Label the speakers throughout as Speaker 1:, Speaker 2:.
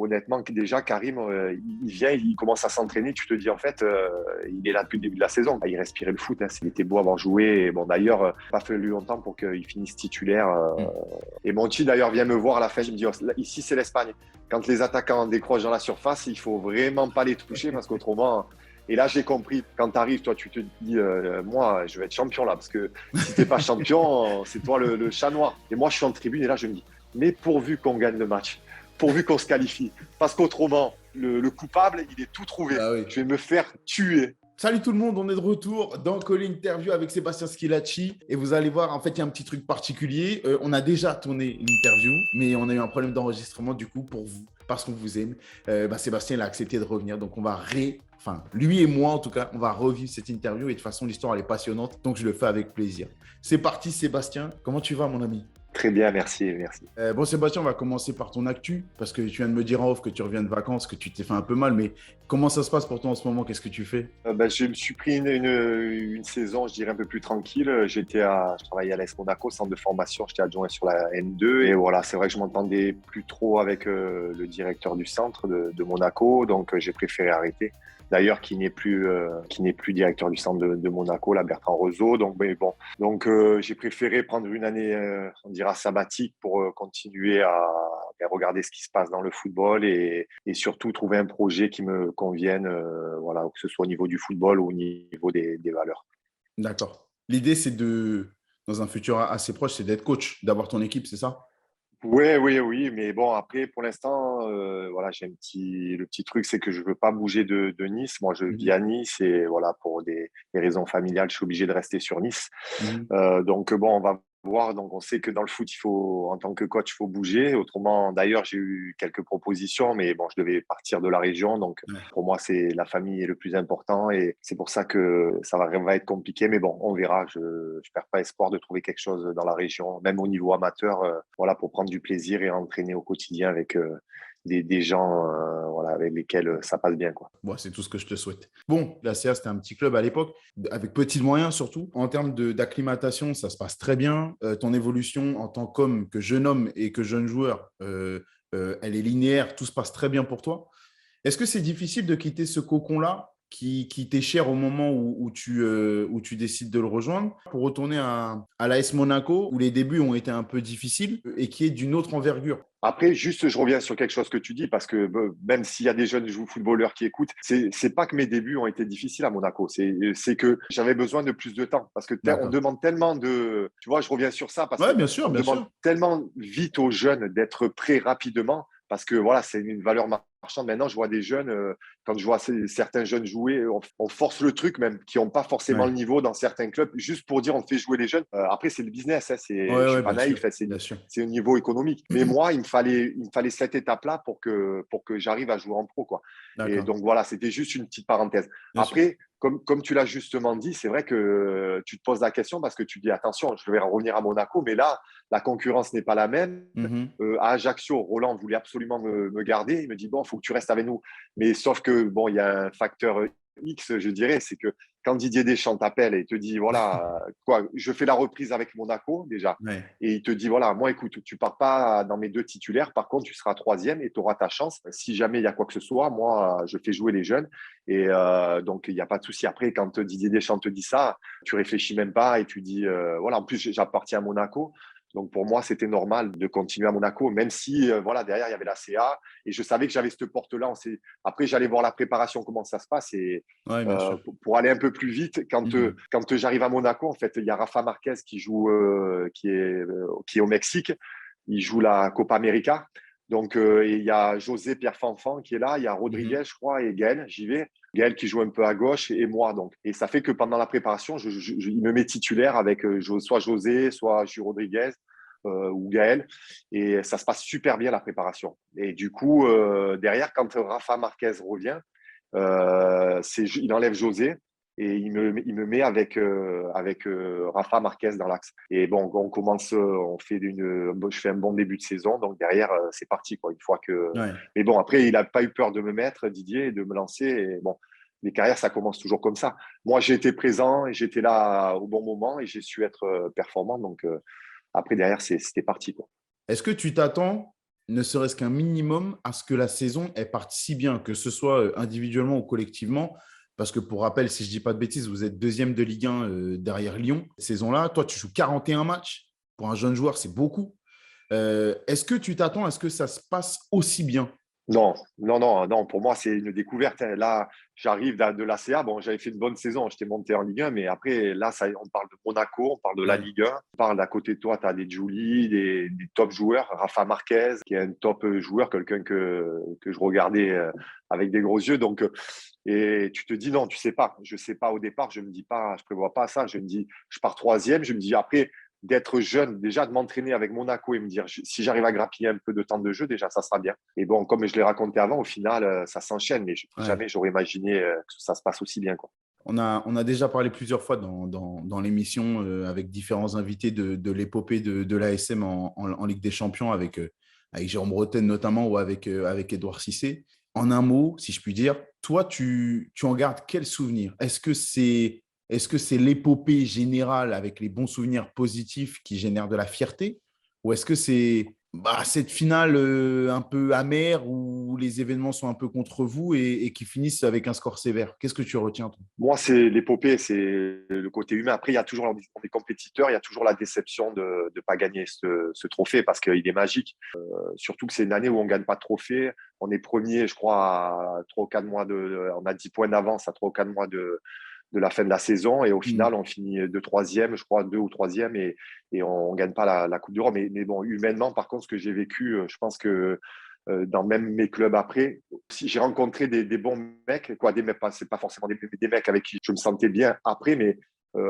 Speaker 1: honnêtement, déjà, Karim, il vient, il commence à s'entraîner. Tu te dis, en fait, il est là depuis le début de la saison. Il respirait le foot. Hein, il était beau avoir joué. Et bon, d'ailleurs, pas fallu longtemps pour qu'il finisse titulaire. Et Monchi, d'ailleurs, vient me voir à la fin. Il me dit, oh, ici, c'est l'Espagne. Quand les attaquants décrochent dans la surface, il faut vraiment pas les toucher parce qu'autrement. Et là, j'ai compris. Quand tu arrives, toi, tu te dis, moi, je vais être champion là. Parce que si tu n'es pas champion, c'est toi le chat noir. Et moi, je suis en tribune et là, je me dis, mais pourvu qu'on gagne le match, pourvu qu'on se qualifie. Parce qu'autrement, le coupable, il est tout trouvé.
Speaker 2: Ah oui.
Speaker 1: Je vais me faire tuer.
Speaker 2: Salut tout le monde, on est de retour dans Call Interview avec Sébastien Schilacci et vous allez voir, en fait, il y a un petit truc particulier. On a déjà tourné l'interview, mais on a eu un problème d'enregistrement du coup pour vous, parce qu'on vous aime. Sébastien il a accepté de revenir, donc on va lui et moi en tout cas, on va revivre cette interview et de toute façon l'histoire elle est passionnante, donc je le fais avec plaisir. C'est parti Sébastien, comment tu vas mon ami ?
Speaker 1: Très bien, merci.
Speaker 2: Bon Sébastien, on va commencer par ton actu, parce que tu viens de me dire en off que tu reviens de vacances, que tu t'es fait un peu mal, mais comment ça se passe pour toi en ce moment ? Qu'est-ce que tu fais ?
Speaker 1: Je me suis pris une saison, je dirais, un peu plus tranquille. Je travaillais à l'AS Monaco, centre de formation, j'étais adjoint sur la N2. Et voilà, c'est vrai que je m'entendais plus trop avec le directeur du centre de Monaco, donc j'ai préféré arrêter. D'ailleurs, qui n'est plus directeur du centre de Monaco, là, Bertrand Rezeau. Donc, j'ai préféré prendre une année, on dira sabbatique, pour continuer à regarder ce qui se passe dans le football et surtout trouver un projet qui me convienne, voilà, que ce soit au niveau du football ou au niveau des valeurs.
Speaker 2: D'accord. L'idée, dans un futur assez proche, c'est d'être coach, d'avoir ton équipe, c'est ça ?
Speaker 1: Oui, mais bon, après, pour l'instant, voilà, le petit truc, c'est que je veux pas bouger de Nice. Moi, je vis à Nice et voilà, pour des raisons familiales, je suis obligé de rester sur Nice. Donc bon, on va voir. Donc on sait que dans le foot, en tant que coach, il faut bouger. Autrement, d'ailleurs, j'ai eu quelques propositions, mais bon, je devais partir de la région. Donc pour moi, c'est la famille est le plus important et c'est pour ça que ça va être compliqué. Mais bon, on verra. Je perds pas espoir de trouver quelque chose dans la région, même au niveau amateur, voilà, pour prendre du plaisir et entraîner au quotidien avec des gens voilà, avec lesquels ça passe bien, quoi.
Speaker 2: Bon, c'est tout ce que je te souhaite. Bon, la CA, c'était un petit club à l'époque, avec petits moyens surtout. En termes d'acclimatation, ça se passe très bien. Ton évolution en tant qu'homme, que jeune homme et que jeune joueur, elle est linéaire. Tout se passe très bien pour toi. Est-ce que c'est difficile de quitter ce cocon-là qui t'est cher au moment où tu décides de le rejoindre pour retourner à l'AS Monaco, où les débuts ont été un peu difficiles et qui est d'une autre envergure ?
Speaker 1: Après, juste, je reviens sur quelque chose que tu dis, parce que même s'il y a des jeunes footballeurs qui écoutent, c'est pas que mes débuts ont été difficiles à Monaco, c'est que j'avais besoin de plus de temps, parce que on demande tellement de… Tu vois, je reviens sur ça, parce
Speaker 2: ouais,
Speaker 1: que
Speaker 2: bien sûr,
Speaker 1: on demande tellement vite aux jeunes d'être prêts rapidement, parce que voilà, c'est une valeur marchande. Maintenant, je vois des jeunes, quand je vois certains jeunes jouer, on force le truc même, qui n'ont pas forcément le niveau dans certains clubs, juste pour dire on fait jouer les jeunes. Après, c'est le business, hein, je suis pas naïf, hein, c'est au niveau économique. Mais moi, il me fallait cette étape-là pour que j'arrive à jouer en pro, quoi. Et donc voilà, c'était juste une petite parenthèse. Après, comme tu l'as justement dit, c'est vrai que tu te poses la question parce que tu dis attention, je vais revenir à Monaco, mais là, la concurrence n'est pas la même. À Ajaccio, Roland voulait absolument me garder. Il me dit bon, il faut que tu restes avec nous. Mais sauf que bon, il y a un facteur X, je dirais, c'est que quand Didier Deschamps t'appelle et te dit voilà, je fais la reprise avec Monaco déjà, et il te dit voilà, moi écoute, tu pars pas dans mes deux titulaires, par contre tu seras troisième et tu auras ta chance. Si jamais il y a quoi que ce soit, moi je fais jouer les jeunes et donc il n'y a pas de souci. Après, quand Didier Deschamps te dit ça, tu réfléchis même pas et tu dis voilà, en plus j'appartiens à Monaco. Donc, pour moi, c'était normal de continuer à Monaco, même si, voilà, derrière, il y avait la CA et je savais que j'avais cette porte-là. Après, j'allais voir la préparation, comment ça se passe. Et pour aller un peu plus vite, quand j'arrive à Monaco, en fait, il y a Rafa Marquez qui joue, qui est au Mexique. Il joue la Copa América. Donc, il y a José Pierre Fanfan qui est là. Il y a Rodriguez, je crois, et Gaël, j'y vais. Gaël qui joue un peu à gauche et moi. Donc. Et ça fait que pendant la préparation, il me met titulaire avec soit José, soit Jules Rodriguez ou Gaël. Et ça se passe super bien la préparation. Et du coup, derrière, quand Rafa Marquez revient, il enlève José et il me met avec Rafa Marquez dans l'axe. Et bon, je fais un bon début de saison. Donc derrière, c'est parti, quoi. Une fois que… Mais bon, après, il n'a pas eu peur de me mettre, Didier, et de me lancer. Et bon, les carrières, ça commence toujours comme ça. Moi, j'ai été présent et j'étais là au bon moment et j'ai su être performant. Donc après, derrière, c'était parti, quoi.
Speaker 2: Est-ce que tu t'attends ne serait-ce qu'un minimum à ce que la saison elle parte si bien, que ce soit individuellement ou collectivement. Parce que pour rappel, si je ne dis pas de bêtises, vous êtes deuxième de Ligue 1 derrière Lyon cette saison-là. Toi, tu joues 41 matchs. Pour un jeune joueur, c'est beaucoup. Est-ce que tu t'attends à ce que ça se passe aussi bien?
Speaker 1: Non, non, non, non. Pour moi, c'est une découverte, hein. Là, j'arrive de l'ACA. Bon, j'avais fait une bonne saison. J'étais monté en Ligue 1, mais après, là, ça, on parle de Monaco, on parle de la
Speaker 2: Ouais,
Speaker 1: Ligue 1. On parle d'à côté de toi, tu as des Julie, des top joueurs. Rafa Marquez, qui est un top joueur, quelqu'un que je regardais avec des gros yeux. Donc, et tu te dis non, tu sais pas. Je sais pas au départ. Je me dis pas, je prévois pas ça. Je me dis, je pars troisième. Je me dis après d'être jeune, déjà de m'entraîner avec Monaco et me dire si j'arrive à grappiller un peu de temps de jeu, déjà ça sera bien. Et bon, comme je l'ai raconté avant, au final, ça s'enchaîne, mais
Speaker 2: ouais.
Speaker 1: jamais j'aurais imaginé que ça se passe aussi bien, quoi.
Speaker 2: On a déjà parlé plusieurs fois dans l'émission avec différents invités de l'épopée de l'ASM en Ligue des Champions avec Jérôme Bretagne notamment ou avec Édouard Cissé. En un mot, si je puis dire, toi, tu en gardes quel souvenir? Est-ce que c'est l'épopée générale avec les bons souvenirs positifs qui génèrent de la fierté? Ou est-ce que c'est cette finale un peu amère où les événements sont un peu contre vous et qui finissent avec un score sévère? Qu'est-ce que tu retiens, toi?
Speaker 1: Moi, c'est l'épopée, c'est le côté humain. Après, il y a toujours, on est compétiteurs, il y a toujours la déception de ne pas gagner ce trophée parce qu'il est magique. Surtout que c'est une année où on ne gagne pas de trophée. On est premier, je crois, à 3 ou 4 mois on a 10 points d'avance à 3 ou 4 mois de la fin de la saison. Et au
Speaker 2: Mm.
Speaker 1: final, on finit de troisième, je crois, deux ou troisième, et on ne gagne pas la Coupe d'Europe. Mais bon, humainement, par contre, ce que j'ai vécu, je pense que dans même mes clubs après, si j'ai rencontré des bons mecs, quoi, des mecs, c'est pas forcément des mecs avec qui je me sentais bien après, mais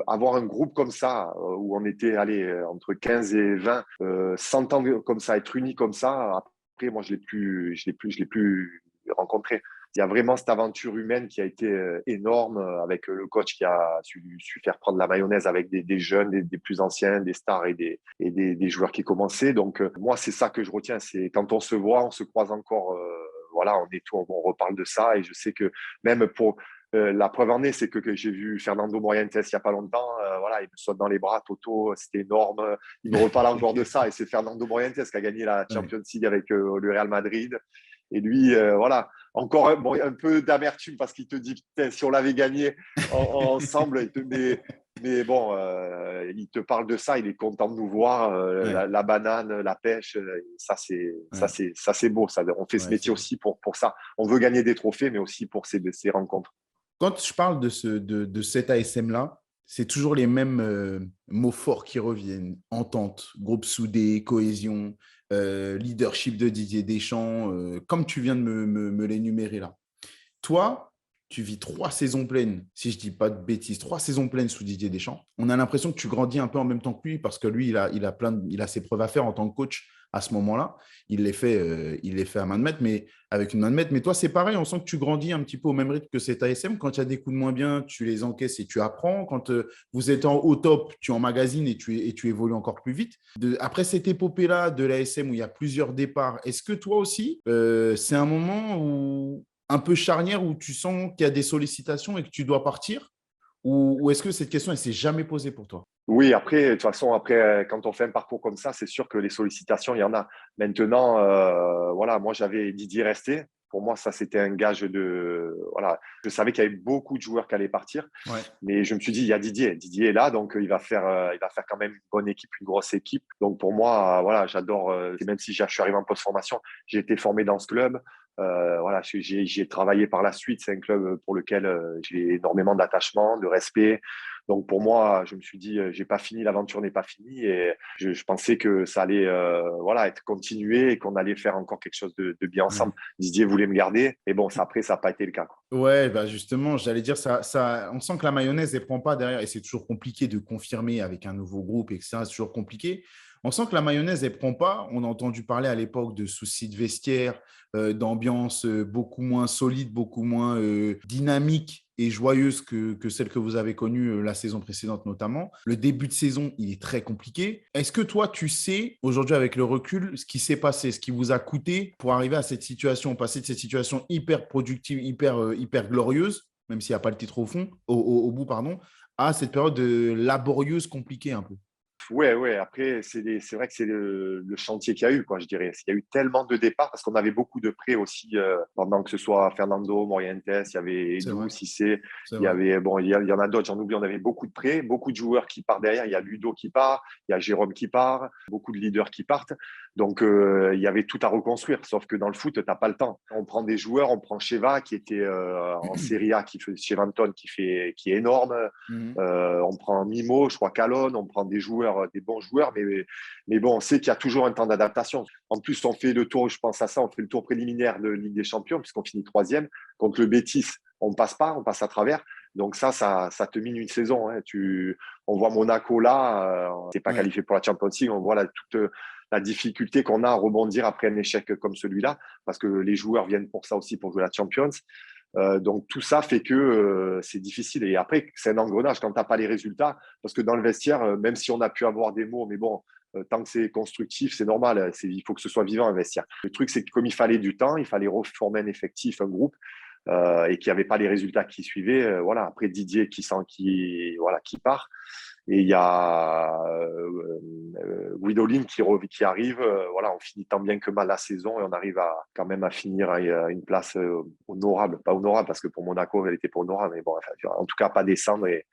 Speaker 1: avoir un groupe comme ça, où on était allez, entre 15 et 20, s'entendre comme ça, être unis comme ça, après, moi, je l'ai plus rencontré. Il y a vraiment cette aventure humaine qui a été énorme avec le coach qui a su faire prendre la mayonnaise avec des jeunes, des plus anciens, des stars et des joueurs qui commençaient. Donc, moi, c'est ça que je retiens. C'est quand on se voit, on se croise encore. Voilà, on est tout, on reparle de ça. Et je sais que même pour la preuve en est, c'est que j'ai vu Fernando Morientes il n'y a pas longtemps. Voilà, il me saute dans les bras, Toto, c'était énorme. Il me reparle encore de ça. Et c'est Fernando Morientes qui a gagné la
Speaker 2: Ouais.
Speaker 1: Champions League avec le Real Madrid. Et lui, voilà, encore bon, un peu d'amertume parce qu'il te dit, putain, si on l'avait gagné ensemble, mais bon, il te parle de ça, il est content de nous voir,
Speaker 2: Ouais,
Speaker 1: la banane, la pêche,
Speaker 2: ouais,
Speaker 1: ça c'est beau, ça. On fait ce
Speaker 2: ouais,
Speaker 1: métier aussi pour ça. On veut gagner des trophées, mais aussi pour ces rencontres.
Speaker 2: Quand je parle de cet ASM-là, c'est toujours les mêmes mots forts qui reviennent. Entente, groupe soudé, cohésion, leadership de Didier Deschamps, comme tu viens de me l'énumérer là. Toi, tu vis 3 saisons pleines, si je ne dis pas de bêtises, 3 saisons pleines sous Didier Deschamps. On a l'impression que tu grandis un peu en même temps que lui parce que lui, il a ses preuves à faire en tant que coach à ce moment-là. Il les fait à main de maître, mais avec une main de maître. Mais toi, c'est pareil, on sent que tu grandis un petit peu au même rythme que cet ASM. Quand il y a des coups de moins bien, tu les encaisses et tu apprends. Quand vous êtes au top, tu emmagasines et tu évolues encore plus vite. Après cette épopée-là de l'ASM où il y a plusieurs départs, est-ce que toi aussi, c'est un moment où un peu charnière où tu sens qu'il y a des sollicitations et que tu dois partir? Ou est-ce que cette question, elle ne s'est jamais posée pour toi?
Speaker 1: Oui, après, de toute façon, après, quand on fait un parcours comme ça, c'est sûr que les sollicitations, il y en a. Maintenant, voilà, moi, j'avais Didier resté. Pour moi, ça, c'était un gage de. Voilà, je savais qu'il y avait beaucoup de joueurs qui allaient partir,
Speaker 2: Ouais.
Speaker 1: mais je me suis dit, il y a Didier. Didier est là, donc il va faire quand même une bonne équipe, une grosse équipe. Donc pour moi, voilà, j'adore. Même si je suis arrivé en post-formation, j'ai été formé dans ce club. Voilà, j'ai travaillé par la suite. C'est un club pour lequel j'ai énormément d'attachement, de respect. Donc pour moi, je me suis dit, j'ai pas fini, l'aventure n'est pas finie, et je pensais que ça allait, voilà, être continué et qu'on allait faire encore quelque chose de bien ensemble.
Speaker 2: Ouais.
Speaker 1: Didier voulait me garder, mais bon, ça, après, ça n'a pas été le cas, quoi.
Speaker 2: Ouais, bah justement, j'allais dire ça, on sent que la mayonnaise, elle prend pas derrière, et c'est toujours compliqué de confirmer avec un nouveau groupe, etc. C'est toujours compliqué. On sent que la mayonnaise, elle prend pas. On a entendu parler à l'époque de soucis de vestiaire, d'ambiance beaucoup moins solide, beaucoup moins dynamique et joyeuse que celle que vous avez connue la saison précédente notamment. Le début de saison, il est très compliqué. Est-ce que toi, tu sais, aujourd'hui avec le recul, ce qui s'est passé, ce qui vous a coûté pour arriver à cette situation, passer de cette situation hyper productive, hyper glorieuse, même s'il n'y a pas le titre au bout, pardon, à cette période laborieuse, compliquée un peu?
Speaker 1: Ouais. Après, c'est vrai que c'est le chantier qu'il y a eu, quoi, je dirais. Il y a eu tellement de départs parce qu'on avait beaucoup de prêts aussi, pendant que ce soit Fernando, Morientes, il y avait
Speaker 2: C'est
Speaker 1: Edu,
Speaker 2: vrai,
Speaker 1: Cissé,
Speaker 2: c'est
Speaker 1: il y
Speaker 2: vrai.
Speaker 1: avait, bon, il y en a d'autres, j'en oublie, on avait beaucoup de prêts, beaucoup de joueurs qui partent derrière. Il y a Ludo qui part, il y a Jérôme qui part, beaucoup de leaders qui partent. Donc, il y avait tout à reconstruire. Sauf que dans le foot, tu n'as pas le temps. On prend des joueurs, on prend Sheva qui était en Serie A, Chevanton qui est énorme.
Speaker 2: Mhm.
Speaker 1: On prend Mimo, je crois Calonne, on prend des joueurs, des bons joueurs, mais bon, on sait qu'il y a toujours un temps d'adaptation. En plus, on fait le tour, je pense à ça, on fait le tour préliminaire de Ligue des Champions, puisqu'on finit troisième. Contre le Betis, on ne passe pas, on passe à travers. Donc ça te mine une saison. Hein. On voit Monaco là, on n'est pas
Speaker 2: Ouais.
Speaker 1: qualifié pour la Champions League, on voit toute la difficulté qu'on a à rebondir après un échec comme celui-là, parce que les joueurs viennent pour ça aussi, pour jouer la Champions. Donc tout ça fait que c'est difficile. Et après, c'est un engrenage quand tu n'as pas les résultats. Parce que dans le vestiaire, même si on a pu avoir des mots, mais bon, tant que c'est constructif, c'est normal. Il faut que ce soit vivant un vestiaire. Le truc, c'est que comme il fallait du temps, il fallait reformer un effectif, un groupe, et qu'il n'y avait pas les résultats qui suivaient. Voilà. Après Didier qui part. Et il y a Guidolin qui arrive. Voilà, on finit tant bien que mal la saison et on arrive quand même à finir à une place honorable. Pas honorable parce que pour Monaco, elle n'était pas honorable. Mais bon, enfin, en tout cas, pas descendre et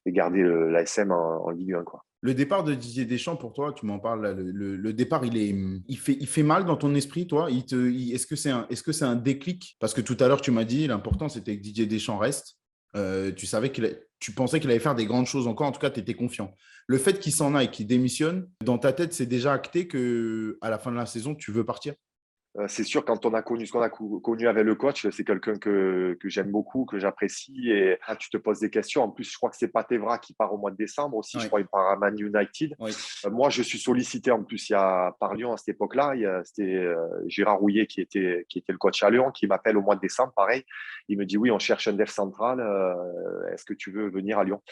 Speaker 1: garder l'ASM en Ligue 1, quoi.
Speaker 2: Le départ de Didier Deschamps, pour toi, tu m'en parles là, le départ, il fait mal dans ton esprit, toi. Est-ce que c'est un déclic? Parce que tout à l'heure, tu m'as dit, l'important, c'était que Didier Deschamps reste. Tu pensais qu'il allait faire des grandes choses encore. En tout cas, tu étais confiant. Le fait qu'il s'en aille, qu'il démissionne, dans ta tête, c'est déjà acté que à la fin de la saison, tu veux partir?
Speaker 1: C'est sûr, quand on a connu ce qu'on a connu avec le coach, c'est quelqu'un que j'aime beaucoup, que j'apprécie. Et là, tu te poses des questions. En plus, je crois que c'est Patevra qui part au mois de décembre aussi. Je
Speaker 2: Oui,
Speaker 1: crois qu'il part à Man United.
Speaker 2: oui.
Speaker 1: Moi, je suis sollicité en plus par Lyon à cette époque-là. C'était Gérard Rouillet qui était le coach à Lyon, qui m'appelle au mois de décembre. Pareil, il me dit oui, on cherche un dev central. Est-ce que tu veux venir à Lyon?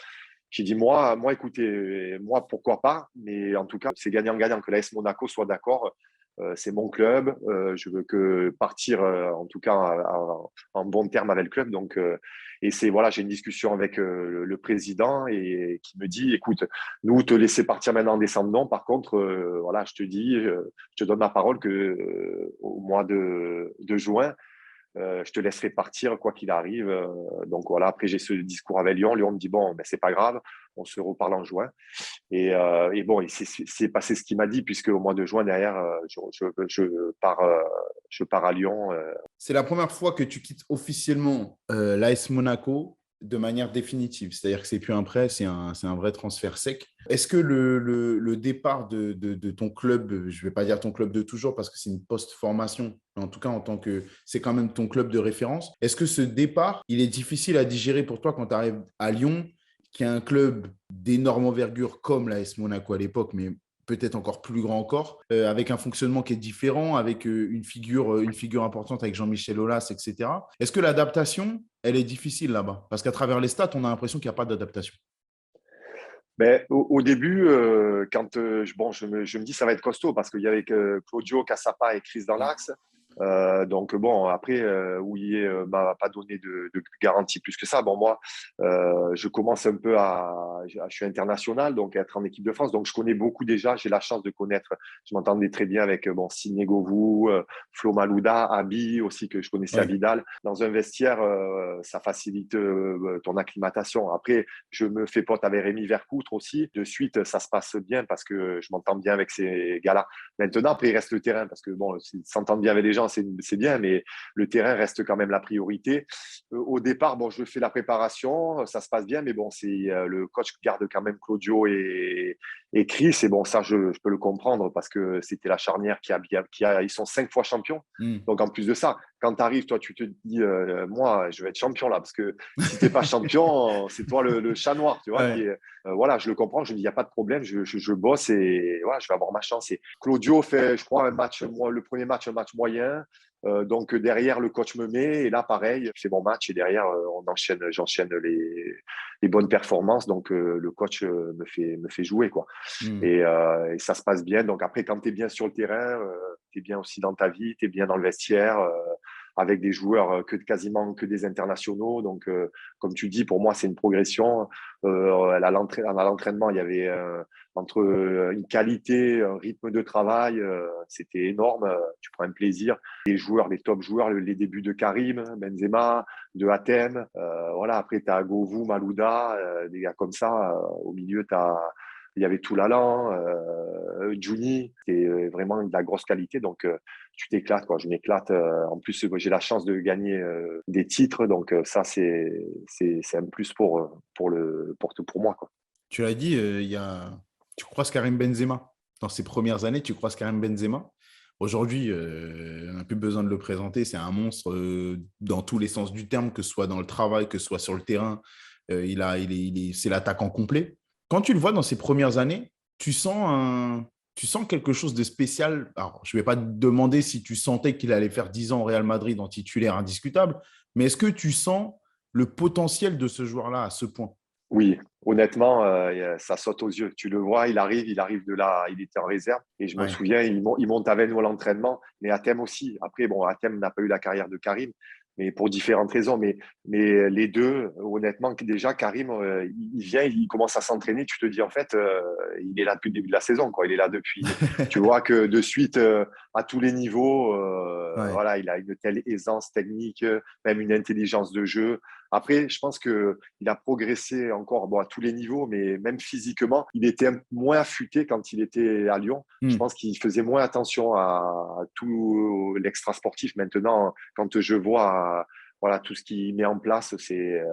Speaker 1: J'ai dit moi, écoutez, moi, pourquoi pas? Mais en tout cas, c'est gagnant-gagnant que l'AS Monaco soit d'accord. C'est mon club. Je veux que partir, en tout cas, en bon terme avec le club. Donc, et voilà, j'ai une discussion avec le président et qui me dit, écoute, nous te laisser partir maintenant en décembre, non. Par contre, voilà, je te dis, je te donne ma parole que au mois de juin, je te laisserai partir quoi qu'il arrive. Donc voilà, après j'ai ce discours avec Lyon. Lyon me dit bon, ben, c'est pas grave, on se reparle en juin. Et bon, c'est passé ce qu'il m'a dit, puisque au mois de juin, derrière, je pars à Lyon.
Speaker 2: C'est la première fois que tu quittes officiellement l'AS Monaco de manière définitive. C'est-à-dire que c'est plus un prêt, c'est un vrai transfert sec. Est-ce que le départ de ton club, je ne vais pas dire ton club de toujours parce que c'est une post-formation, mais en tout cas en tant que c'est quand même ton club de référence, est-ce que ce départ, il est difficile à digérer pour toi quand tu arrives à Lyon, qui est un club d'énorme envergure comme l'AS Monaco à l'époque, mais peut-être encore plus grand encore, avec un fonctionnement qui est différent, avec une figure importante avec Jean-Michel Aulas, etc. Est-ce que l'adaptation, elle est difficile là-bas? Parce qu'à travers les stats, on a l'impression qu'il n'y a pas d'adaptation.
Speaker 1: Mais au début, quand je me dis ça va être costaud parce qu'il y avait Claudio, Cassapa et Chris dans
Speaker 2: Ouais.
Speaker 1: l'axe. Donc bon, après, Ouillet m'a pas donné de garantie plus que ça. Bon, moi, je commence un peu je suis international, donc être en équipe de France. Donc je connais beaucoup déjà. J'ai la chance de connaître. Je m'entendais très bien avec Sidney Govou, Flo Malouda, Abi aussi que je connaissais à
Speaker 2: Ouais.
Speaker 1: Vidal. Dans un vestiaire, ça facilite ton acclimatation. Après, je me fais pote avec Rémi Vercoutre aussi. De suite, ça se passe bien parce que je m'entends bien avec ces gars-là. Maintenant, après, il reste le terrain parce que bon, s'entendre bien avec les gens, c'est bien, mais le terrain reste quand même la priorité. Au départ, bon, je fais la préparation, ça se passe bien, mais bon, le coach garde quand même Claudio et Chris. Et bon, ça, je peux le comprendre parce que c'était la charnière ils sont 5 fois champions.
Speaker 2: Mm.
Speaker 1: Donc, en plus de ça, quand tu arrives, toi, tu te dis, moi, je vais être champion là, parce que si tu n'es pas champion, c'est toi le chat noir, tu vois,
Speaker 2: Ouais.
Speaker 1: voilà, je le comprends, je me dis, il n'y a pas de problème, je bosse et voilà, je vais avoir ma chance. Et Claudio fait, je crois, le premier match, un match moyen. Donc derrière, le coach me met et là, pareil, je fais mon match et derrière, j'enchaîne les bonnes performances. Donc le coach me fait jouer, quoi.
Speaker 2: Mm.
Speaker 1: Et ça se passe bien. Donc après, quand tu es bien sur le terrain, tu es bien aussi dans ta vie, tu es bien dans le vestiaire. avec des joueurs quasiment que des internationaux. Donc, comme tu dis, pour moi, c'est une progression. À l'entraînement, il y avait entre une qualité, un rythme de travail, c'était énorme. Tu prends un plaisir. Les joueurs, les top joueurs, les débuts de Karim, Benzema, de Hatem. Voilà, après, tu as Govou, Malouda, des gars comme ça. Au milieu, il y avait Toulalan, Juni, c'est vraiment de la grosse qualité. Donc, tu t'éclates, quoi. Je m'éclate. En plus, moi, j'ai la chance de gagner des titres. Donc, ça, c'est un plus pour moi, quoi.
Speaker 2: Tu l'as dit, tu croises Karim Benzema. Dans ses premières années, tu croises Karim Benzema. Aujourd'hui, on n'a plus besoin de le présenter. C'est un monstre dans tous les sens du terme, que ce soit dans le travail, que ce soit sur le terrain. C'est l'attaquant complet. Quand tu le vois dans ses premières années, tu sens quelque chose de spécial. Alors, je ne vais pas te demander si tu sentais qu'il allait faire 10 ans au Real Madrid en titulaire indiscutable, mais est-ce que tu sens le potentiel de ce joueur-là à ce point?
Speaker 1: Oui, honnêtement, ça saute aux yeux. Tu le vois, il arrive de là, il était en réserve. Et je me
Speaker 2: Ouais.
Speaker 1: souviens, il monte avec nous à l'entraînement, mais Hatem aussi. Après, bon, Hatem n'a pas eu la carrière de Karim, mais pour différentes raisons. Mais les deux, honnêtement, déjà, Karim, il vient, il commence à s'entraîner. Tu te dis, en fait, il est là depuis le début de la saison, quoi. Il est là depuis. Tu vois que de suite, à tous les niveaux,
Speaker 2: Ouais.
Speaker 1: voilà, il a une telle aisance technique, même une intelligence de jeu. Après, je pense qu'il a progressé encore bon, à tous les niveaux, mais même physiquement, il était moins affûté quand il était à Lyon. Je
Speaker 2: Hmm.
Speaker 1: pense qu'il faisait moins attention à tout l'extra-sportif. Maintenant, quand je vois voilà, tout ce qu'il met en place,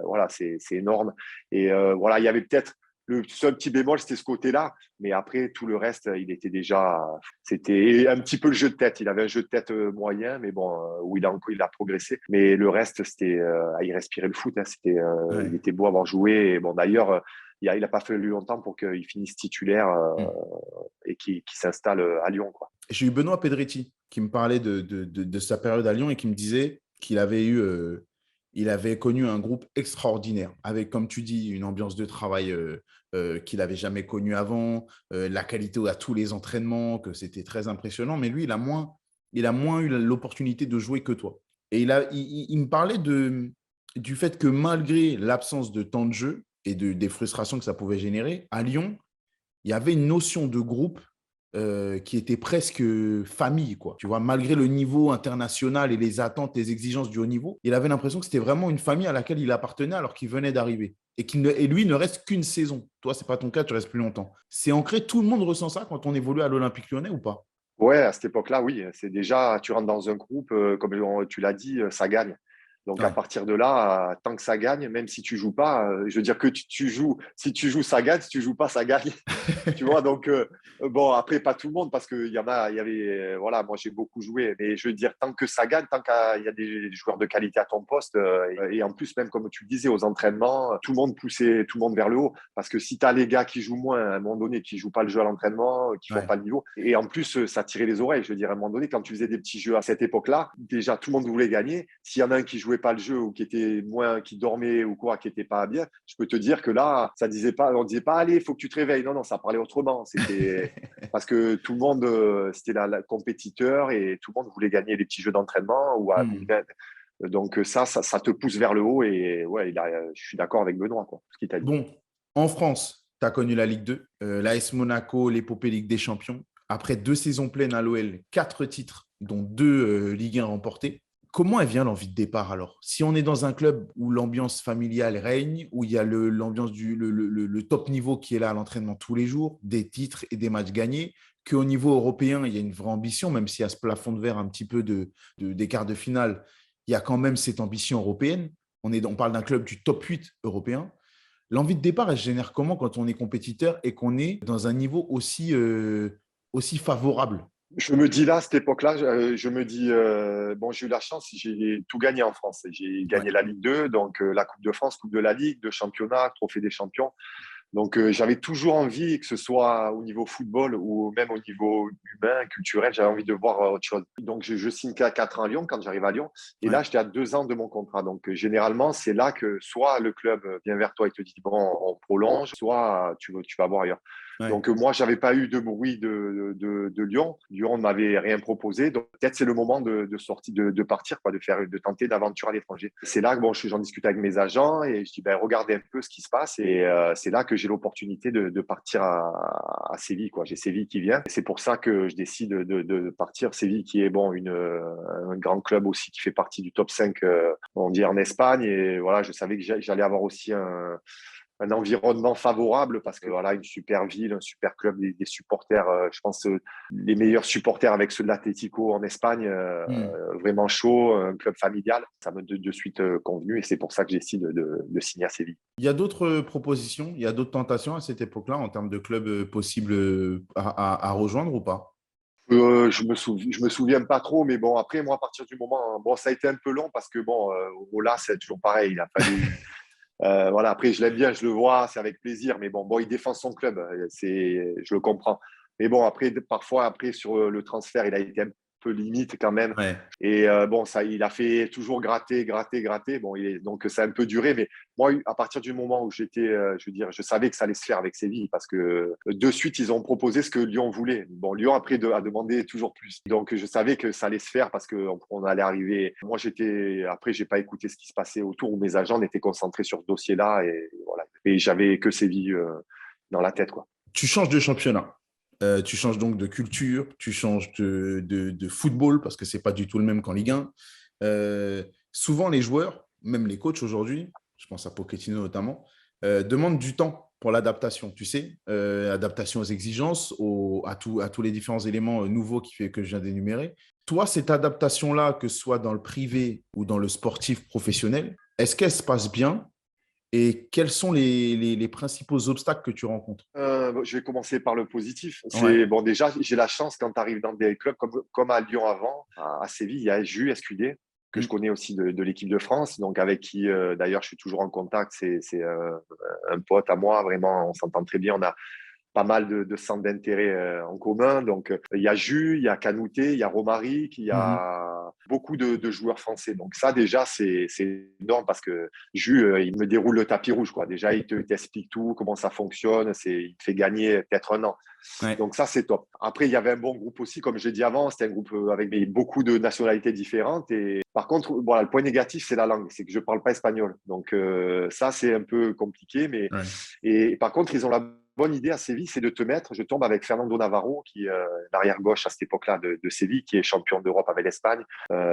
Speaker 1: voilà, c'est énorme. Et voilà, il y avait peut-être le seul petit bémol, c'était ce côté-là. Mais après, tout le reste, il était déjà. C'était un petit peu le jeu de tête. Il avait un jeu de tête moyen, mais bon, où il a progressé. Mais le reste, c'était. Il respirait le foot. Hein, il
Speaker 2: Ouais.
Speaker 1: était beau à avoir joué. Et bon, d'ailleurs, il n'a pas fallu longtemps pour qu'il finisse titulaire
Speaker 2: Hmm.
Speaker 1: et qu'il s'installe à Lyon, quoi.
Speaker 2: J'ai eu Benoît Pedretti qui me parlait de sa période à Lyon et qui me disait qu'il avait il avait connu un groupe extraordinaire avec, comme tu dis, une ambiance de travail qu'il n'avait jamais connue avant, la qualité à tous les entraînements, que c'était très impressionnant. Mais lui, il a moins eu l'opportunité de jouer que toi. Et il me parlait du fait que malgré l'absence de temps de jeu et des frustrations que ça pouvait générer, à Lyon, il y avait une notion de groupe qui était presque famille, quoi. Tu vois, malgré le niveau international et les attentes, les exigences du haut niveau, il avait l'impression que c'était vraiment une famille à laquelle il appartenait alors qu'il venait d'arriver. Et lui, il ne reste qu'une saison. Toi, ce n'est pas ton cas, tu restes plus longtemps. C'est ancré, tout le monde ressent ça quand on évolue à l'Olympique Lyonnais ou pas?
Speaker 1: Ouais, à cette époque-là, oui. C'est déjà, tu rentres dans un groupe, comme tu l'as dit, ça gagne. Donc, à
Speaker 2: Ouais.
Speaker 1: partir de là, tant que ça gagne, même si tu joues pas, je veux dire que tu joues, si tu joues, ça gagne, si tu joues pas, ça gagne. Tu vois, donc, bon, après, pas tout le monde, parce il y avait, voilà, moi, j'ai beaucoup joué, mais je veux dire, tant que ça gagne, tant qu'il y a des joueurs de qualité à ton poste, et en plus, même comme tu le disais, aux entraînements, tout le monde poussait tout le monde vers le haut, parce que si tu as les gars qui jouent moins, à un moment donné, qui jouent pas le jeu à l'entraînement, qui font
Speaker 2: Ouais.
Speaker 1: pas le niveau, et en plus, ça tirait les oreilles, je veux dire, à un moment donné, quand tu faisais des petits jeux à cette époque-là, déjà, tout le monde voulait gagner. S'il y en a un qui jouait pas le jeu ou qui était moins, qui dormait ou quoi, qui était pas bien, je peux te dire que là, on disait pas, allez, il faut que tu te réveilles. Non, non, ça parlait autrement. C'était parce que tout le monde, c'était la compétiteur et tout le monde voulait gagner les petits jeux d'entraînement
Speaker 2: Hmm.
Speaker 1: donc ça te pousse vers le haut et ouais, je suis d'accord avec Benoît, quoi, ce qu'il t'a dit.
Speaker 2: Bon, en France, tu as connu la Ligue 2, l'AS Monaco, l'épopée Ligue des Champions. Après 2 saisons pleines à l'OL, 4 titres, dont 2 Ligue 1 remportés. Comment elle vient l'envie de départ alors? Si on est dans un club où l'ambiance familiale règne, où il y a l'ambiance le top niveau qui est là à l'entraînement tous les jours, des titres et des matchs gagnés, qu'au niveau européen, il y a une vraie ambition, même s'il y a ce plafond de verre un petit peu des quarts de finale, il y a quand même cette ambition européenne. On parle d'un club du top 8 européen. L'envie de départ, elle se génère comment quand on est compétiteur et qu'on est dans un niveau aussi favorable?
Speaker 1: Je me dis là, à cette époque-là, je me dis, bon, j'ai eu la chance, j'ai tout gagné en France. J'ai
Speaker 2: Ouais,
Speaker 1: gagné la Ligue 2, donc la Coupe de France, Coupe de la Ligue, de championnat, Trophée des champions. Donc, j'avais toujours envie, que ce soit au niveau football ou même au niveau humain, culturel, j'avais envie de voir autre chose. Donc, je signe qu'à 4 ans à Lyon quand j'arrive à Lyon. Et
Speaker 2: ouais.
Speaker 1: là, j'étais à 2 ans de mon contrat. Donc, généralement, c'est là que soit le club vient vers toi et te dit, bon, on prolonge, soit tu vas voir ailleurs.
Speaker 2: Ouais.
Speaker 1: Donc, moi, je n'avais pas eu de bruit de Lyon. Lyon ne m'avait rien proposé. Donc, peut-être c'est le moment de sortir, de partir, quoi, de tenter d'aventure à l'étranger. C'est là que bon, j'en discute avec mes agents et je dis, ben, regardez un peu ce qui se passe. Et c'est là que j'ai l'opportunité de partir à Séville, quoi. J'ai Séville qui vient. Et c'est pour ça que je décide de partir. Séville qui est bon, un grand club aussi qui fait partie du top 5, on dit en Espagne. Et voilà, je savais que j'allais avoir aussi un environnement favorable parce que voilà, une super ville, un super club, des supporters, je pense les meilleurs supporters avec ceux de l'Atlético en Espagne, vraiment chaud, un club familial. Ça m'a de suite convenu et c'est pour ça que j'ai décidé de signer à Séville.
Speaker 2: Il y a d'autres propositions, il y a d'autres tentations à cette époque-là en termes de clubs possibles à rejoindre ou pas?
Speaker 1: Je me souviens pas trop, mais bon, après, moi, à partir du moment, bon, ça a été un peu long parce que bon, Ola, c'est toujours pareil. Il a fallu. Voilà, après, je l'aime bien, je le vois, c'est avec plaisir. Mais bon, il défend son club, je le comprends. Mais bon, après, parfois, après, sur le transfert, il a été un peu limite quand même.
Speaker 2: Ouais.
Speaker 1: Et bon, ça, il a fait toujours gratter, gratter, gratter. Bon, donc, ça a un peu duré. Mais moi, à partir du moment où j'étais, je veux dire, je savais que ça allait se faire avec Séville parce que de suite, ils ont proposé ce que Lyon voulait. Bon, Lyon, après, a demandé toujours plus. Donc, je savais que ça allait se faire parce qu'on allait arriver. Moi, après, j'ai pas écouté ce qui se passait autour où mes agents étaient concentrés sur ce dossier-là et voilà. Et j'avais que Séville dans la tête, quoi.
Speaker 2: Tu changes de championnat. Tu changes donc de culture, tu changes de football parce que ce n'est pas du tout le même qu'en Ligue 1. Souvent, les joueurs, même les coachs aujourd'hui, je pense à Pochettino notamment, demandent du temps pour l'adaptation. Tu sais, adaptation aux exigences, à tous les différents éléments nouveaux que je viens d'énumérer. Toi, cette adaptation-là, que ce soit dans le privé ou dans le sportif professionnel, est-ce qu'elle se passe bien? Et quels sont les principaux obstacles que tu rencontres?
Speaker 1: Je vais commencer par le positif.
Speaker 2: Ouais.
Speaker 1: C'est bon, déjà, j'ai la chance quand tu arrives dans des clubs comme à Lyon avant, à Séville, il y a Jus SQD, que je
Speaker 2: Mm.
Speaker 1: connais aussi de l'équipe de France, donc avec qui d'ailleurs je suis toujours en contact. C'est un pote à moi, vraiment, on s'entend très bien. On a pas mal de centres d'intérêt en commun. Donc, il y a Jus, il y a Canouté, il y a Romaric, il y
Speaker 2: Mhm.
Speaker 1: a beaucoup de joueurs français. Donc, ça, déjà, c'est énorme parce que Jus, il me déroule le tapis rouge, quoi. Déjà, t'explique tout, comment ça fonctionne. Il te fait gagner peut-être un an.
Speaker 2: Ouais.
Speaker 1: Donc, ça, c'est top. Après, il y avait un bon groupe aussi, comme je l'ai dit avant. C'était un groupe avec beaucoup de nationalités différentes. Et par contre, voilà, le point négatif, c'est la langue. C'est que je ne parle pas espagnol. Donc, ça, c'est un peu compliqué.
Speaker 2: Ouais.
Speaker 1: Et par contre, ils ont la bonne idée à Séville, c'est de te mettre. Je tombe avec Fernando Navarro, qui est l'arrière-gauche à cette époque-là de Séville, qui est champion d'Europe avec l'Espagne,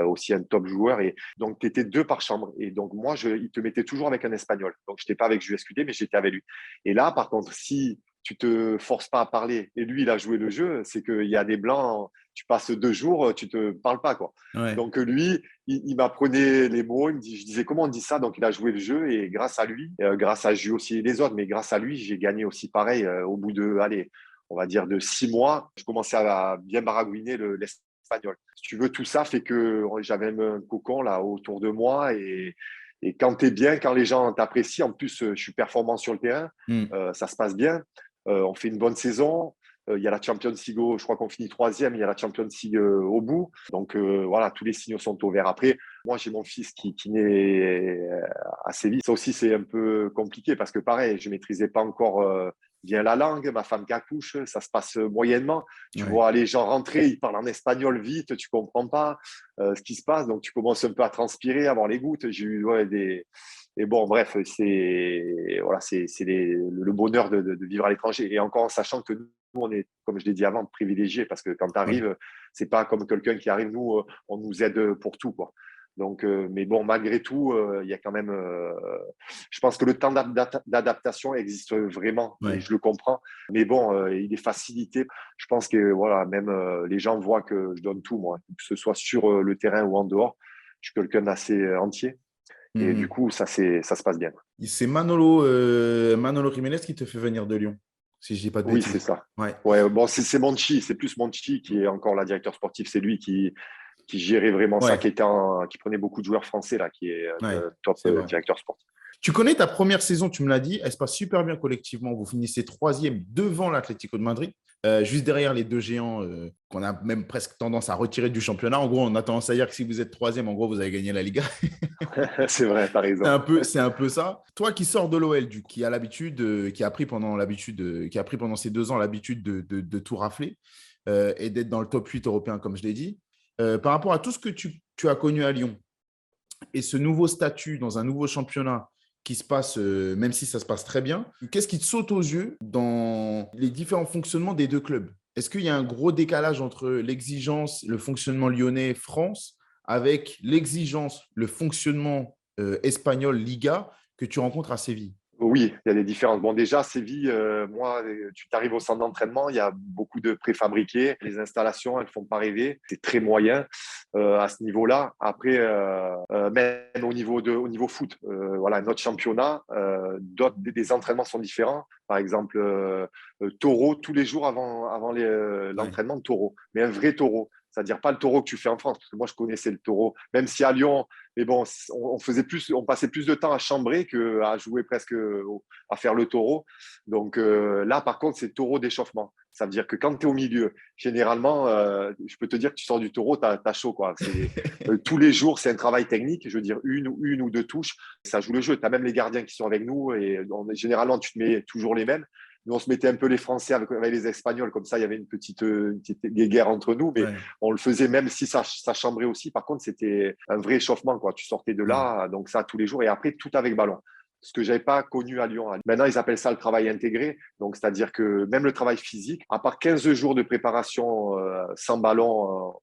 Speaker 1: aussi un top joueur. Et donc, tu étais deux par chambre. Et donc, moi, il te mettait toujours avec un Espagnol. Donc, je n'étais pas avec JSQD, mais j'étais avec lui. Et là, par contre, si tu te forces pas à parler et lui, il a joué le jeu, c'est qu'il y a des blancs, tu passes 2 jours, tu te parles pas, quoi.
Speaker 2: Ouais.
Speaker 1: Donc, lui, il m'apprenait les mots, je disais comment on dit ça, donc il a joué le jeu et grâce à lui, grâce à Jus aussi et les autres, mais grâce à lui, j'ai gagné aussi pareil au bout de, allez, on va dire de 6 mois, je commençais à bien baragouiner l'espagnol. Si tu veux, tout ça fait que j'avais même un cocon là autour de moi et quand tu es bien, quand les gens t'apprécient, en plus, je suis performant sur le terrain,
Speaker 2: Mm.
Speaker 1: ça se passe bien, on fait une bonne saison. Il y a la Champions League, je crois qu'on finit troisième, il y a la Champions League au bout. Donc voilà, tous les signaux sont au vert. Après, moi, j'ai mon fils qui naît assez vite. Ça aussi, c'est un peu compliqué parce que pareil, je ne maîtrisais pas encore bien la langue. Ma femme qui accouche, ça se passe moyennement. Tu
Speaker 2: Ouais.
Speaker 1: vois les gens rentrer, ils parlent en espagnol vite, tu ne comprends pas ce qui se passe. Donc, tu commences un peu à transpirer, à avoir les gouttes. J'ai eu des… Et bon, bref, c'est voilà, c'est le bonheur de vivre à l'étranger. Et encore en sachant que nous, on est, comme je l'ai dit avant, privilégiés parce que quand tu
Speaker 2: Ouais.
Speaker 1: arrives, c'est pas comme quelqu'un qui arrive, nous, on nous aide pour tout, quoi. Donc, mais bon, malgré tout, il y a quand même. Je pense que le temps d'adaptation existe vraiment et
Speaker 2: Ouais.
Speaker 1: je le comprends. Mais bon, il est facilité. Je pense que voilà, même les gens voient que je donne tout, moi, que ce soit sur le terrain ou en dehors. Je suis quelqu'un d'assez entier. Et du
Speaker 2: Mhm.
Speaker 1: coup, ça se passe bien.
Speaker 2: C'est Manolo Jiménez qui te fait venir de Lyon, si je dis pas de
Speaker 1: Oui, c'est
Speaker 2: bêtises.
Speaker 1: ça.
Speaker 2: Ouais.
Speaker 1: Ouais, bon, c'est Monchi, c'est plus Monchi qui est encore la directeur sportif. C'est lui qui gérait vraiment ça,
Speaker 2: Ouais.
Speaker 1: qui prenait beaucoup de joueurs français, là, qui est
Speaker 2: Ouais.
Speaker 1: un top
Speaker 2: C'est vrai.
Speaker 1: directeur sportif.
Speaker 2: Tu connais ta première saison, tu me l'as dit, elle se passe super bien collectivement. Vous finissez troisième devant l'Atlético de Madrid, juste derrière les deux géants qu'on a même presque tendance à retirer du championnat. En gros, on a tendance à dire que si vous êtes troisième, en gros, vous avez gagné la Liga.
Speaker 1: C'est vrai, tu as raison.
Speaker 2: C'est un peu ça. Toi qui sors de l'OL, qui a l'habitude, qui a pris pendant ces 2 ans l'habitude de tout rafler et d'être dans le top 8 européen, comme je l'ai dit, par rapport à tout ce que tu as connu à Lyon et ce nouveau statut dans un nouveau championnat qui se passe, même si ça se passe très bien, qu'est-ce qui te saute aux yeux dans les différents fonctionnements des deux clubs? Est-ce qu'il y a un gros décalage entre l'exigence, le fonctionnement lyonnais-France, avec l'exigence, le fonctionnement espagnol Liga que tu rencontres à Séville?
Speaker 1: Oui, il y a des différences. Bon, déjà, Séville, moi, tu t'arrives au centre d'entraînement, il y a beaucoup de préfabriqués. Les installations, elles ne font pas rêver. C'est très moyen à ce niveau-là. Après, même au niveau foot, voilà, notre championnat, des entraînements sont différents. Par exemple, taureau, tous les jours avant
Speaker 2: Ouais.
Speaker 1: l'entraînement de taureau, mais un vrai taureau. C'est-à-dire pas le taureau que tu fais en France, parce que moi, je connaissais le taureau, même si à Lyon, mais bon, on passait plus de temps à chambrer qu'à jouer presque, à faire le taureau. Donc là, par contre, c'est taureau d'échauffement. Ça veut dire que quand tu es au milieu, généralement, je peux te dire que tu sors du taureau, tu as chaud, quoi. Tous les jours, c'est un travail technique. Je veux dire, une ou deux touches, ça joue le jeu. Tu as même les gardiens qui sont avec nous et généralement, tu te mets toujours les mêmes. Nous, on se mettait un peu les Français avec les Espagnols, comme ça, il y avait une petite guerre entre nous, mais
Speaker 2: Ouais.
Speaker 1: on le faisait même si ça chambrait aussi. Par contre, c'était un vrai échauffement, quoi. Tu sortais de
Speaker 2: Ouais.
Speaker 1: là, donc ça tous les jours, et après, tout avec ballon. Ce que je n'avais pas connu à Lyon. Maintenant, ils appellent ça le travail intégré. Donc, c'est-à-dire que même le travail physique, à part 15 jours de préparation sans ballon,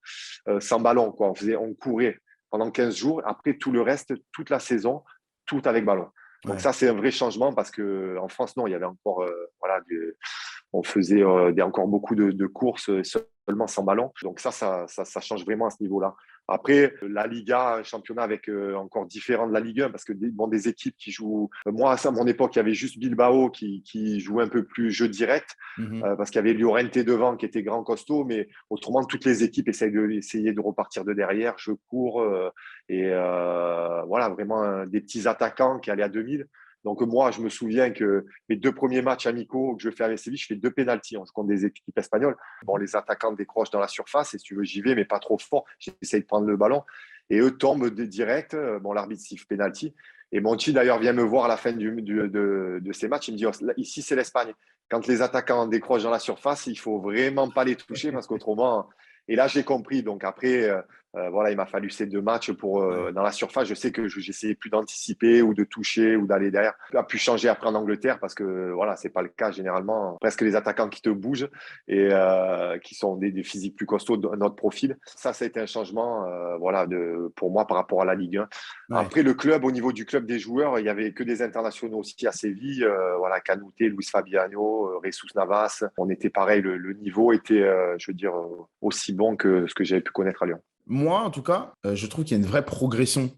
Speaker 1: quoi. On courait pendant 15 jours. Après, tout le reste, toute la saison, tout avec ballon. Donc
Speaker 2: Ouais.
Speaker 1: ça, c'est un vrai changement parce qu'en France, non, il y avait encore, voilà, on faisait encore beaucoup de courses seulement sans ballon. Donc ça change vraiment à ce niveau-là. Après, la Liga, un championnat avec encore différent de la Ligue 1 parce que des équipes qui jouent. Moi, à mon époque, il y avait juste Bilbao qui jouait un peu plus jeu direct
Speaker 2: Mhm.
Speaker 1: parce qu'il y avait Llorente devant qui était grand costaud, mais autrement, toutes les équipes essayaient de repartir de derrière. Je cours voilà, vraiment des petits attaquants qui allaient à 2000. Donc moi, je me souviens que mes 2 premiers matchs amicaux que je fais avec Séville, je fais 2 pénaltys. On joue contre des équipes espagnoles. Bon, les attaquants décrochent dans la surface et si tu veux, j'y vais, mais pas trop fort. J'essaye de prendre le ballon. Et eux tombent direct. Bon, l'arbitre siffle pénalty. Et Monchi, d'ailleurs, vient me voir à la fin de ces matchs. Il me dit, oh, ici, c'est l'Espagne. Quand les attaquants décrochent dans la surface, il faut vraiment pas les toucher parce qu'autrement… Et là, j'ai compris. Donc après… voilà, il m'a fallu ces 2 matchs pour
Speaker 2: Ouais.
Speaker 1: dans la surface. Je sais que j'essayais plus d'anticiper ou de toucher ou d'aller derrière. Ça a pu changer après en Angleterre parce que voilà, c'est pas le cas généralement. Presque les attaquants qui te bougent et qui sont des physiques plus costauds de notre profil. Ça a été un changement, voilà, pour moi par rapport à la Ligue 1.
Speaker 2: Ouais.
Speaker 1: Après le club, au niveau du club des joueurs, il y avait que des internationaux aussi à Séville. Voilà, Canouté, Luis Fabiano, Jesus Navas. On était pareil. Le niveau était, je veux dire, aussi bon que ce que j'avais pu connaître à Lyon.
Speaker 2: Moi, en tout cas, je trouve qu'il y a une vraie progression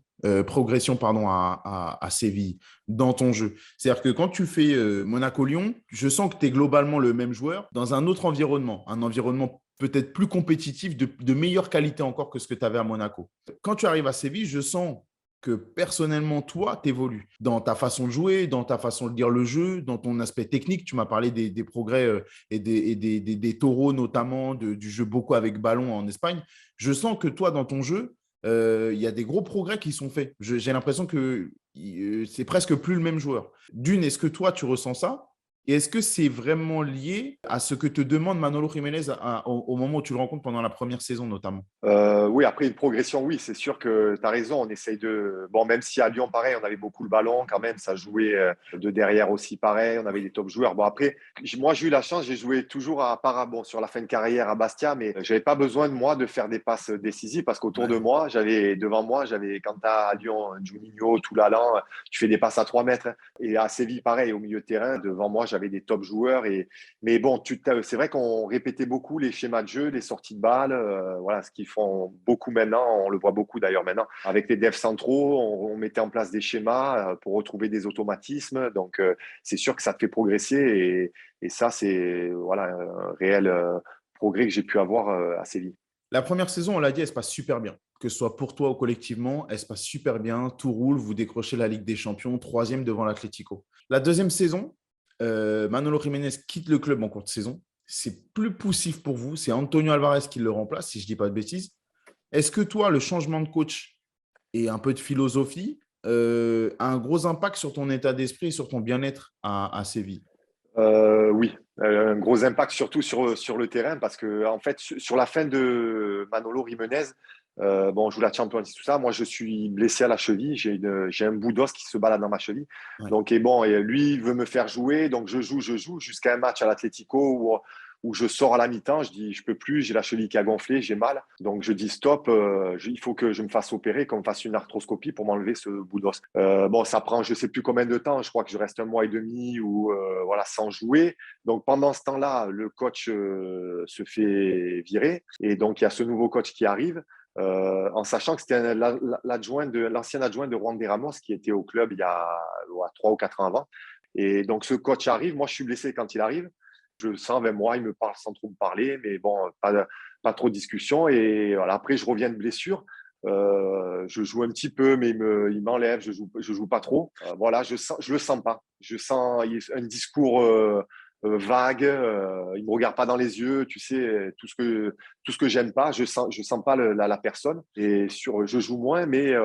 Speaker 2: pardon, à Séville dans ton jeu. C'est-à-dire que quand tu fais Monaco-Lyon, je sens que tu es globalement le même joueur dans un autre environnement, un environnement peut-être plus compétitif, de meilleure qualité encore que ce que tu avais à Monaco. Quand tu arrives à Séville, je sens que personnellement, toi, tu évolues dans ta façon de jouer, dans ta façon de lire le jeu, dans ton aspect technique. Tu m'as parlé des progrès des taureaux, notamment du jeu beaucoup avec ballon en Espagne. Je sens que toi, dans ton jeu, il y a des gros progrès qui sont faits. J'ai l'impression que c'est presque plus le même joueur. D'une, est-ce que toi, tu ressens ça? Et est-ce que c'est vraiment lié à ce que te demande Manolo Jiménez au moment où tu le rencontres pendant la première saison, notamment?
Speaker 1: Oui, après une progression, oui, c'est sûr que tu as raison. On essaye de. Bon, même si à Lyon, pareil, on avait beaucoup le ballon, quand même, ça jouait de derrière aussi, pareil. On avait des top joueurs. Bon, après, moi, j'ai eu la chance, j'ai joué toujours à part, bon, sur la fin de carrière à Bastia, mais je n'avais pas besoin de moi de faire des passes décisives parce qu'autour de
Speaker 2: Ouais.
Speaker 1: moi, devant moi, quand tu as à Lyon, Juninho, Toulalan, tu fais des passes à 3 mètres. Et à Séville, pareil, au milieu de terrain, devant moi, j'avais des top joueurs. Mais bon, c'est vrai qu'on répétait beaucoup les schémas de jeu, les sorties de balles, voilà, ce qu'ils font beaucoup maintenant, on le voit beaucoup d'ailleurs maintenant. Avec les devs centraux, on mettait en place des schémas pour retrouver des automatismes. Donc, c'est sûr que ça te fait progresser et ça, c'est voilà, un réel progrès que j'ai pu avoir à Séville.
Speaker 2: La première saison, on l'a dit, elle se passe super bien. que ce soit pour toi ou collectivement, elle se passe super bien, tout roule, vous décrochez la Ligue des Champions, troisième devant l'Atlético. La deuxième saison, Manolo Jiménez quitte le club en cours de saison. C'est plus poussif pour vous. C'est Antonio Alvarez qui le remplace, si je ne dis pas de bêtises. Est-ce que toi, le changement de coach et un peu de philosophie a un gros impact sur ton état d'esprit et sur ton bien-être à Séville?
Speaker 1: Oui, un gros impact surtout sur le terrain parce que en fait sur la fin de Manolo Jiménez, bon, on joue la Champions League tout ça. Moi, je suis blessé à la cheville. J'ai un bout d'os qui se balade dans ma cheville.
Speaker 2: Ouais.
Speaker 1: Donc, et bon, et lui il veut me faire jouer. Donc, je joue jusqu'à un match à l'Atlético où je sors à la mi-temps. Je dis, je peux plus. J'ai la cheville qui a gonflé. J'ai mal. Donc, je dis stop. Il faut que je me fasse opérer, qu'on me fasse une arthroscopie pour m'enlever ce bout d'os. Bon, ça prend, je sais plus combien de temps. Je crois que je reste un mois et demi ou voilà sans jouer. Donc, pendant ce temps-là, le coach se fait virer. Et donc, il y a ce nouveau coach qui arrive. En sachant que c'était l'ancien adjoint de Juan de Ramos qui était au club il y a 3 ou 4 ans avant. Et donc, ce coach arrive. Moi, je suis blessé quand il arrive. Je le sens avec moi, il me parle sans trop me parler, mais bon, pas trop de discussion. Et voilà, après, je reviens de blessure. Je joue un petit peu, mais il m'enlève. Je joue pas trop. Voilà, je le sens pas. Je sens un discours vague. Il me regarde pas dans les yeux. Tu sais, tout ce que j'aime pas, je sens pas la personne. Et je joue moins, mais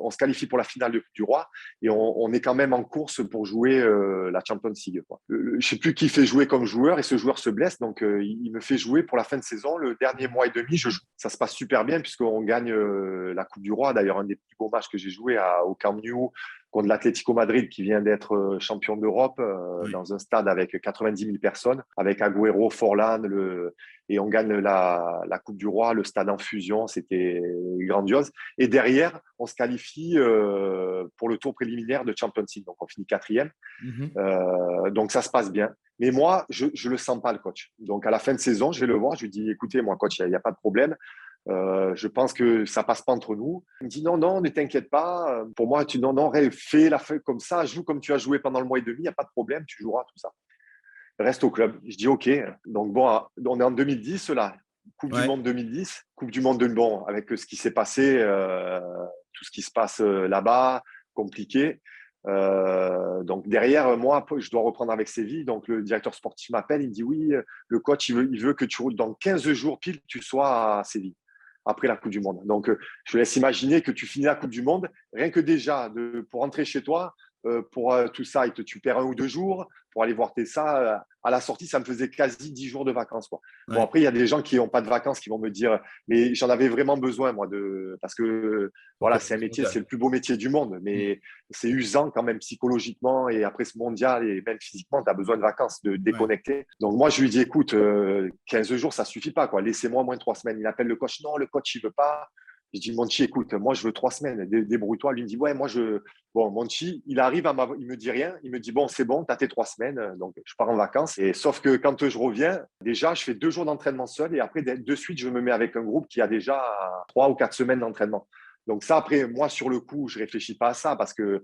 Speaker 1: on se qualifie pour la finale du Roi et on est quand même en course pour jouer la Champions League, quoi. Je sais plus qui fait jouer comme joueur et ce joueur se blesse, donc il me fait jouer pour la fin de saison. Le dernier mois et demi, je joue. Ça se passe super bien puisqu'on gagne la Coupe du Roi. D'ailleurs, un des plus beaux matchs que j'ai joué au Camp Nou contre l'Atlético Madrid qui vient d'être champion d'Europe
Speaker 2: Oui.
Speaker 1: dans un stade avec 90 000 personnes, avec Agüero, Forlán, et on gagne la Coupe du Roi, le stade en fusion, c'était grandiose. Et derrière, on se qualifie pour le tour préliminaire de Champions League, donc on finit quatrième. Donc ça se passe bien. Mais moi, je ne le sens pas, le coach. Donc à la fin de saison, je vais le voir, je lui dis, écoutez, moi, coach, il n'y a pas de problème. Je pense que ça passe pas entre nous. Il me dit non, non, ne t'inquiète pas. Pour moi, non, non, fais la feuille comme ça, joue comme tu as joué pendant le mois et demi, il n'y a pas de problème, tu joueras, tout ça. Reste au club. Je dis OK. Donc bon, on est en 2010 là, Coupe du
Speaker 2: Ouais.
Speaker 1: Monde 2010, Coupe du Monde bon, avec ce qui s'est passé, tout ce qui se passe là-bas, compliqué. Donc derrière, moi, je dois reprendre avec Séville. Donc le directeur sportif m'appelle, il me dit oui, le coach, il veut que dans 15 jours pile, tu sois à Séville après la Coupe du Monde. Donc je laisse imaginer que tu finis la Coupe du Monde, rien que déjà pour rentrer chez toi, pour tout ça, tu perds 1 ou 2 jours pour aller voir tes ça. À la sortie, ça me faisait quasi 10 jours de vacances, quoi. Bon,
Speaker 2: Ouais.
Speaker 1: après, il y a des gens qui n'ont pas de vacances qui vont me dire, mais j'en avais vraiment besoin, moi, parce que voilà,
Speaker 2: Pourquoi
Speaker 1: c'est un
Speaker 2: c'est
Speaker 1: métier, c'est
Speaker 2: mondial?
Speaker 1: le plus beau métier du monde,
Speaker 2: Mm.
Speaker 1: mais c'est usant quand même psychologiquement et après ce mondial et même physiquement, tu as besoin de vacances, de
Speaker 2: Ouais.
Speaker 1: déconnecter. Donc, moi, je lui dis, écoute, 15 jours, ça suffit pas, quoi. Laissez-moi au moins 3 semaines. Il appelle le coach. Non, le coach, il veut pas. Je dis, Monchi, écoute, moi, je veux 3 semaines. Débrouille-toi. Lui, il me dit, ouais, bon, Monchi, il arrive il me dit rien. Il me dit, bon, c'est bon, tu as tes 3 semaines. Donc, je pars en vacances. Et sauf que quand je reviens, déjà, je fais 2 jours d'entraînement seul. Et après, de suite, je me mets avec un groupe qui a déjà 3 ou 4 semaines d'entraînement. Donc, ça, après, moi, sur le coup, je réfléchis pas à ça parce que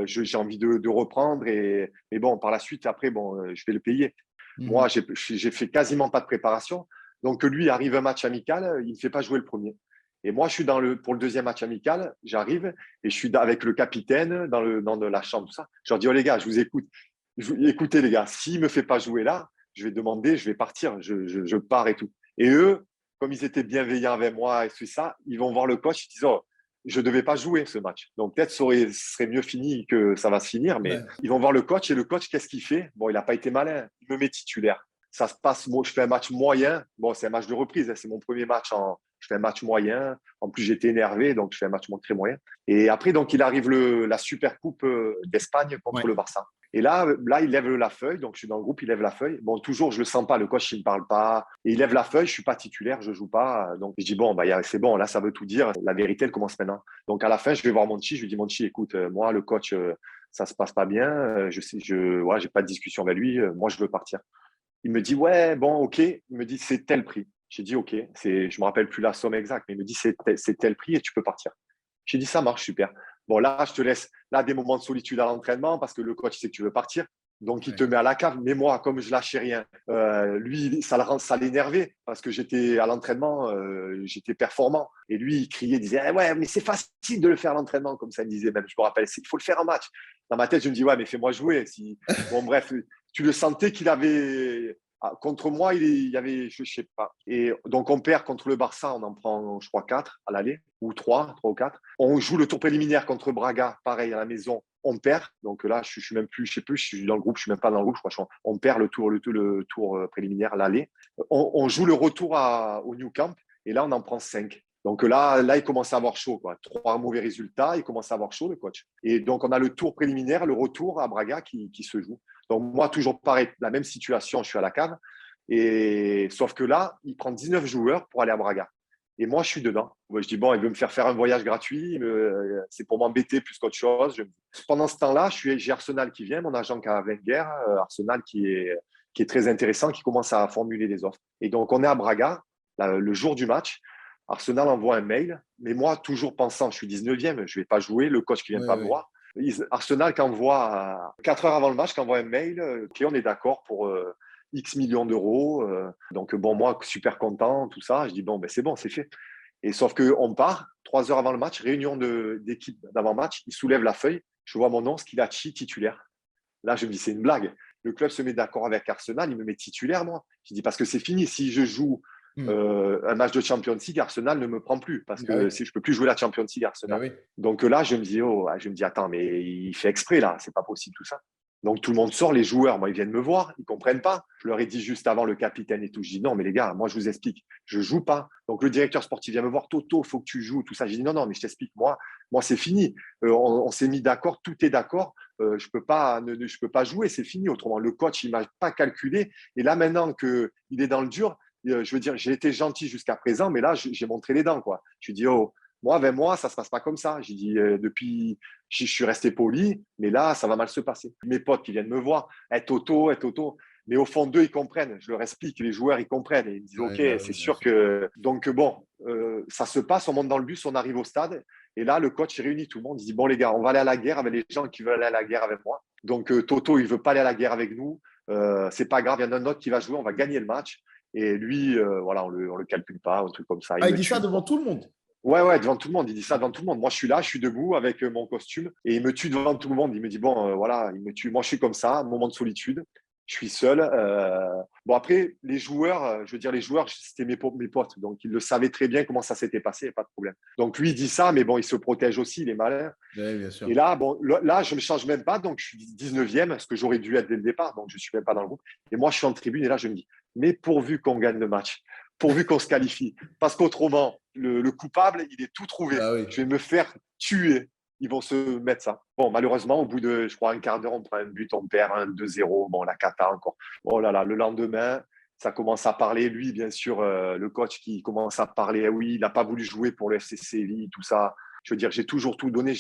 Speaker 1: j'ai envie de reprendre. Mais bon, par la suite, après, bon, je vais le payer.
Speaker 2: Mhm.
Speaker 1: Moi, j'ai fait quasiment pas de préparation. Donc, lui arrive un match amical, il ne fait pas jouer le premier. Et moi, je suis pour le deuxième match amical, j'arrive et je suis avec le capitaine dans la chambre, tout ça. Je leur dis, oh les gars, je vous écoute. Écoutez les gars, s'il ne me fait pas jouer là, je vais demander, je vais partir, je pars et tout. Et eux, comme ils étaient bienveillants avec moi et tout ça, ils vont voir le coach, ils disent, oh, je ne devais pas jouer ce match. Donc peut-être ce serait mieux fini que ça va se finir, mais
Speaker 2: Ouais.
Speaker 1: ils vont voir le coach et le coach, qu'est-ce qu'il fait? Bon, il n'a pas été malin, il me met titulaire. Ça se passe, moi, je fais un match moyen. Bon, c'est un match de reprise, hein, c'est mon premier match je fais un match moyen. En plus, j'étais énervé, donc je fais un match très moyen. Et après, donc, il arrive la Super Coupe d'Espagne contre
Speaker 2: Ouais.
Speaker 1: le Barça. Et là, il lève la feuille. Donc, je suis dans le groupe, il lève la feuille. Bon, toujours, je le sens pas. Le coach, il me parle pas. Et il lève la feuille. Je suis pas titulaire, je joue pas. Donc, je dis, bon, bah, c'est bon. Là, ça veut tout dire. La vérité, elle commence maintenant. Donc, à la fin, je vais voir Monchi. Je lui dis, Monchi, écoute, moi, le coach, ça se passe pas bien. Ouais, j'ai pas de discussion avec lui. Moi, je veux partir. Il me dit, ouais, bon, OK. Il me dit, c'est tel prix. J'ai dit, OK. Je me rappelle plus la somme exacte, mais il me dit, c'est tel prix et tu peux partir. J'ai dit, ça marche, super. Bon, là, je te laisse là des moments de solitude à l'entraînement parce que le coach sait que tu veux partir. Donc, il
Speaker 2: Ouais.
Speaker 1: te met à la cave. Mais moi, comme je lâchais rien, lui, ça l'énervait parce que j'étais à l'entraînement, j'étais performant. Et lui, il criait, il disait ah ouais, mais c'est facile de le faire à l'entraînement, comme ça, il disait même. Je me rappelle, il faut le faire en match. Dans ma tête, je me dis ouais, mais fais-moi jouer. Bon, bref, tu le sentais qu'il avait. Contre moi, il y avait, je ne sais pas. Et donc, on perd contre le Barça, on en prend, je crois, 4 à l'aller, ou 3 ou 4. On joue le tour préliminaire contre Braga, pareil, à la maison. On perd. Donc là, je suis même plus, je sais plus, je suis dans le groupe, je suis même pas dans le groupe, je crois. On perd le tour préliminaire, l'aller. On joue le retour au New Camp, et là, on en prend 5. Donc là, il commence à avoir chaud, quoi. 3 mauvais résultats, il commence à avoir chaud, le coach. Et donc, on a le tour préliminaire, le retour à Braga qui se joue. Donc, moi, toujours pareil, la même situation, je suis à la cave. Et sauf que là, il prend 19 joueurs pour aller à Braga. Et moi, je suis dedans. Moi, je dis, bon, il veut me faire faire un voyage gratuit. C'est pour m'embêter plus qu'autre chose. Pendant ce temps-là, j'ai Arsenal qui vient, mon agent qui a Wenger, Arsenal qui est très intéressant, qui commence à formuler des offres. Et donc, on est à Braga, le jour du match. Arsenal envoie un mail, mais moi, toujours pensant, je suis 19e, je ne vais pas jouer, le coach qui ne vient pas me voir. Arsenal qui envoie, 4 heures avant le match, qui envoie un mail, OK, on est d'accord pour X millions d'euros. Donc, bon, moi, super content, tout ça. Je dis, bon, ben, c'est bon, c'est fait. Et sauf qu'on part, 3 heures avant le match, réunion d'équipe d'avant-match, il soulève la feuille, je vois mon nom, Schillaci titulaire. Là, je me dis, c'est une blague. Le club se met d'accord avec Arsenal, il me met titulaire, moi. Je dis, parce que c'est fini. Si je joue un match de Champions League, Arsenal ne me prend plus, parce
Speaker 2: Ah
Speaker 1: que
Speaker 2: oui.
Speaker 1: si je ne peux plus jouer la Champions League,
Speaker 2: Ah
Speaker 1: Arsenal.
Speaker 2: oui.
Speaker 1: Donc là, je me dis, attends, mais il fait exprès, là, c'est pas possible tout ça. Donc tout le monde sort, les joueurs, moi, ils viennent me voir, ils ne comprennent pas. Je leur ai dit juste avant, le capitaine et tout, je dis, non, mais les gars, moi, je vous explique, je ne joue pas. Donc le directeur sportif vient me voir, Toto, il faut que tu joues, tout ça. J'ai dit, non, non, mais je t'explique, moi c'est fini. On s'est mis d'accord, tout est d'accord. Je peux pas jouer, c'est fini. Autrement, le coach, il m'a pas calculé. Et là, maintenant qu'il est dans le dur, je veux dire, j'ai été gentil jusqu'à présent, mais là, j'ai montré les dents, quoi. Je lui dis, oh, moi, avec moi, ça se passe pas comme ça. J'ai dit, depuis, je suis resté poli, mais là, ça va mal se passer. Mes potes qui viennent me voir, Toto, Toto. Mais au fond d'eux, ils comprennent. Je leur explique, les joueurs, ils comprennent. Et ils me disent,
Speaker 2: Ouais,
Speaker 1: OK,
Speaker 2: bah
Speaker 1: c'est
Speaker 2: oui, bien
Speaker 1: sûr
Speaker 2: sûr.
Speaker 1: que. Donc, bon, ça se passe, on monte dans le bus, on arrive au stade. Et là, le coach réunit tout le monde. Il dit, bon, les gars, on va aller à la guerre avec les gens qui veulent aller à la guerre avec moi. Donc, Toto, il veut pas aller à la guerre avec nous. C'est pas grave, il y en a un autre qui va jouer, on va gagner le match. Et lui, voilà, on le calcule pas, un truc comme ça. Il
Speaker 2: Ah, il
Speaker 1: me
Speaker 2: dit ça
Speaker 1: tue.
Speaker 2: devant tout le monde.
Speaker 1: Ouais, ouais, devant tout le monde. Il dit ça devant tout le monde. Moi, je suis là, je suis debout avec mon costume et il me tue devant tout le monde. Il me dit, bon, voilà, il me tue. Moi, je suis comme ça, un moment de solitude. Je suis seul. Bon, après, les joueurs, je veux dire, les joueurs, c'était mes potes. Donc, ils le savaient très bien comment ça s'était passé, pas de problème. Donc, lui, il dit ça, mais bon, il se protège aussi, il est malin.
Speaker 2: Oui, bien sûr.
Speaker 1: Et là, bon, là, je ne me change même pas. Donc, je suis 19e, ce que j'aurais dû être dès le départ. Donc, je ne suis même pas dans le groupe. Et moi, je suis en tribune et là, je me dis, mais pourvu qu'on gagne le match, pourvu qu'on se qualifie. Parce qu'autrement, le coupable, il est tout trouvé.
Speaker 2: Ah oui.
Speaker 1: Je vais me faire tuer. Ils vont se mettre ça. Bon, malheureusement, au bout de, je crois, un quart d'heure, on prend un but, on perd un 2-0. Bon, la cata encore. Oh là là, le lendemain, ça commence à parler. Lui, bien sûr, le coach qui commence à parler. Oui, il n'a pas voulu jouer pour le FC Séville, tout ça. Je veux dire, j'ai toujours tout donné.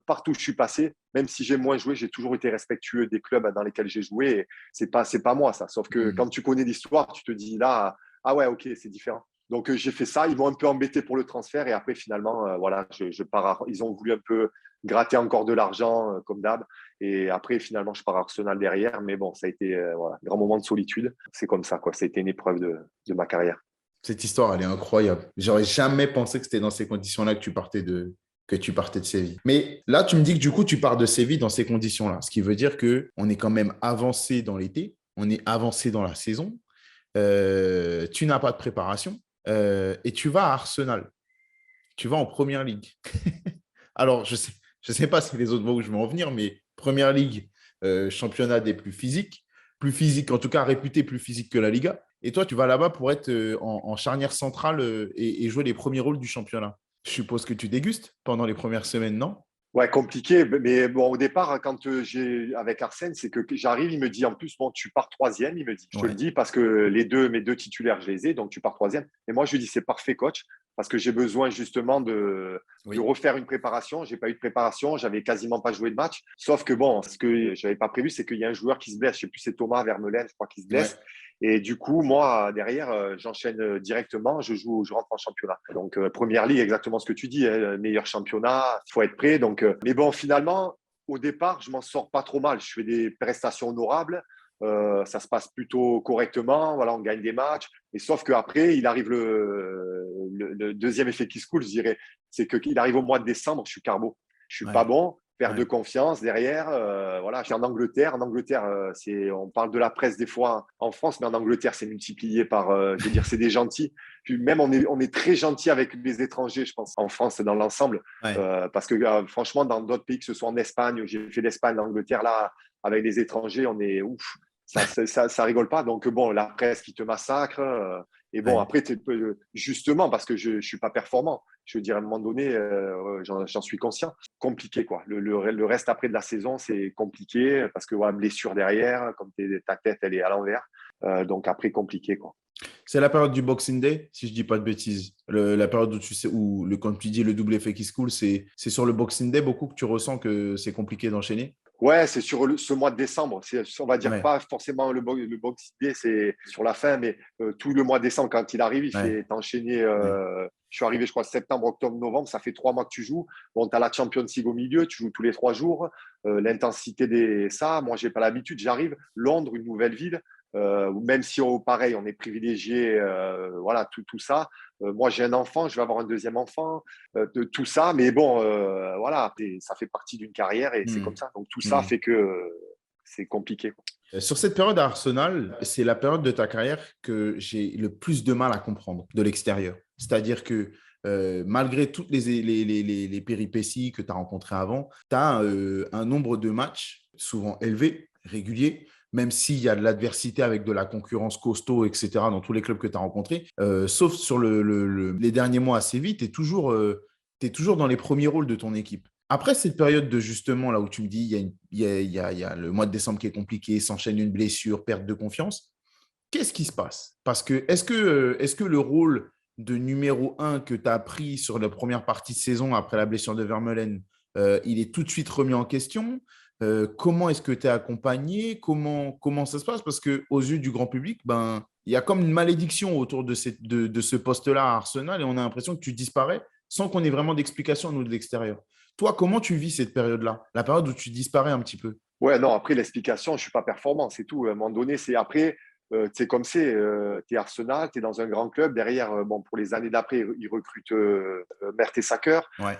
Speaker 1: Partout où je suis passé, même si j'ai moins joué, j'ai toujours été respectueux des clubs dans lesquels j'ai joué. Et c'est pas moi, ça. Sauf que quand tu connais l'histoire, tu te dis là, ah ouais, ok, c'est différent. Donc, j'ai fait ça. Ils m'ont un peu embêté pour le transfert. Et après, finalement, voilà, je pars. Ils ont voulu un peu gratter encore de l'argent, comme d'hab. Et après, finalement, je pars à Arsenal derrière. Mais bon, ça a été voilà, un grand moment de solitude. C'est comme ça, quoi. Ça a été une épreuve de ma carrière.
Speaker 2: Cette histoire, elle est incroyable. J'aurais jamais pensé que c'était dans ces conditions-là que tu partais de Séville. Mais là, tu me dis que du coup, tu pars de Séville dans ces conditions-là. Ce qui veut dire qu'on est quand même avancé dans l'été, on est avancé dans la saison. Tu n'as pas de préparation et tu vas à Arsenal. Tu vas en première ligue. Alors, je sais pas si les autres voient où je veux en venir, mais première ligue, championnat des plus physique, en tout cas réputé plus physique que la Liga. Et toi, tu vas là-bas pour être en charnière centrale et jouer les premiers rôles du championnat. Je suppose que tu dégustes pendant les premières semaines, non?
Speaker 1: Ouais, compliqué. Mais bon, au départ, quand avec Arsène, c'est que j'arrive, il me dit en plus, bon, tu pars troisième, il me dit. Je te le
Speaker 2: Ouais.
Speaker 1: dis parce que mes deux titulaires, je les ai, donc tu pars troisième. Et moi, je lui dis, c'est parfait, coach, parce que j'ai besoin justement de
Speaker 2: Oui.
Speaker 1: refaire une préparation. J'ai pas eu de préparation, j'avais quasiment pas joué de match. Sauf que bon, ce que j'avais pas prévu, c'est qu'il y a un joueur qui se blesse. Je sais plus, c'est Thomas Vermeulen, je crois, qui se
Speaker 2: Ouais.
Speaker 1: blesse. Et du coup, moi, derrière, j'enchaîne directement, je rentre en championnat. Donc, première ligue, exactement ce que tu dis, hein, meilleur championnat, il faut être prêt. Donc, mais bon, finalement, au départ, je m'en sors pas trop mal. Je fais des prestations honorables. Ça se passe plutôt correctement. Voilà, on gagne des matchs. Et sauf qu'après, il arrive le deuxième effet qui se coule, je dirais. C'est qu'il arrive au mois de décembre, je suis carbo. Je suis pas
Speaker 2: Ouais,
Speaker 1: bon, perte de
Speaker 2: ouais,
Speaker 1: confiance derrière. Voilà, je suis en Angleterre. En Angleterre, on parle de la presse des fois en France, mais en Angleterre, c'est multiplié par, je veux dire, c'est des gentils. Puis même, on est très gentil avec les étrangers, je pense, en France et dans l'ensemble.
Speaker 2: ouais.
Speaker 1: Parce que franchement, dans d'autres pays, que ce soit en Espagne, j'ai fait l'Espagne, l'Angleterre, là, avec les étrangers, on est ouf. Ça rigole pas. Donc, bon, la presse qui te massacre. Et bon,
Speaker 2: Ouais.
Speaker 1: après, justement, parce que je ne suis pas performant, je veux dire, à un moment donné, j'en suis conscient. Compliqué, quoi. Le reste après de la saison, c'est compliqué parce que, ouais, blessure derrière, comme ta tête, elle est à l'envers. Donc, après, compliqué, quoi.
Speaker 2: C'est la période du Boxing Day, si je dis pas de bêtises. La période où tu sais, comme tu dis, le double effet qui se coule, c'est sur le Boxing Day beaucoup que tu ressens que c'est compliqué d'enchaîner.
Speaker 1: Ouais, c'est sur ce mois de décembre. On va dire
Speaker 2: Ouais,
Speaker 1: pas forcément le Boxing Day, c'est sur la fin, mais tout le mois de décembre, quand il arrive, il
Speaker 2: ouais,
Speaker 1: fait t'enchaîner.
Speaker 2: ouais.
Speaker 1: Je suis arrivé, je crois, septembre, octobre, novembre. Ça fait 3 mois que tu joues. Bon, tu as la Champions League au milieu, tu joues tous les 3 jours. L'intensité des ça, moi, j'ai pas l'habitude. J'arrive, Londres, une nouvelle ville. Même si, pareil, on est privilégié, voilà, tout ça. Moi, j'ai un enfant, je vais avoir un deuxième enfant, de tout ça. Mais bon, voilà, ça fait partie d'une carrière et c'est
Speaker 2: Hmm,
Speaker 1: comme ça. Donc, tout ça
Speaker 2: hmm.
Speaker 1: fait que c'est compliqué, quoi.
Speaker 2: Sur cette période à Arsenal, c'est la période de ta carrière que j'ai le plus de mal à comprendre de l'extérieur. C'est-à-dire que malgré toutes les péripéties que tu as rencontrées avant, tu as un nombre de matchs souvent élevé, régulier, même s'il y a de l'adversité avec de la concurrence costaud, etc., dans tous les clubs que tu as rencontrés. Sauf sur les derniers mois assez vite, t'es toujours dans les premiers rôles de ton équipe. Après cette période de justement, là où tu me dis, il y a le mois de décembre qui est compliqué, s'enchaîne une blessure, perte de confiance, qu'est-ce qui se passe? Parce que est-ce que le rôle de numéro un que tu as pris sur la première partie de saison après la blessure de Vermeulen, il est tout de suite remis en question? Comment est-ce que tu es accompagné? Comment ça se passe? Parce qu'aux yeux du grand public, ben, il y a comme une malédiction autour de ce poste-là à Arsenal et on a l'impression que tu disparais sans qu'on ait vraiment d'explication, nous, de l'extérieur. Toi, comment tu vis cette période-là? La période où tu disparais un petit peu.
Speaker 1: Ouais, non, après, l'explication, je ne suis pas performant, c'est tout. À un moment donné, c'est après, c'est comme c'est, tu es Arsenal, tu es dans un grand club. Derrière, bon, pour les années d'après, ils recrutent Mertesacker.
Speaker 2: Ouais.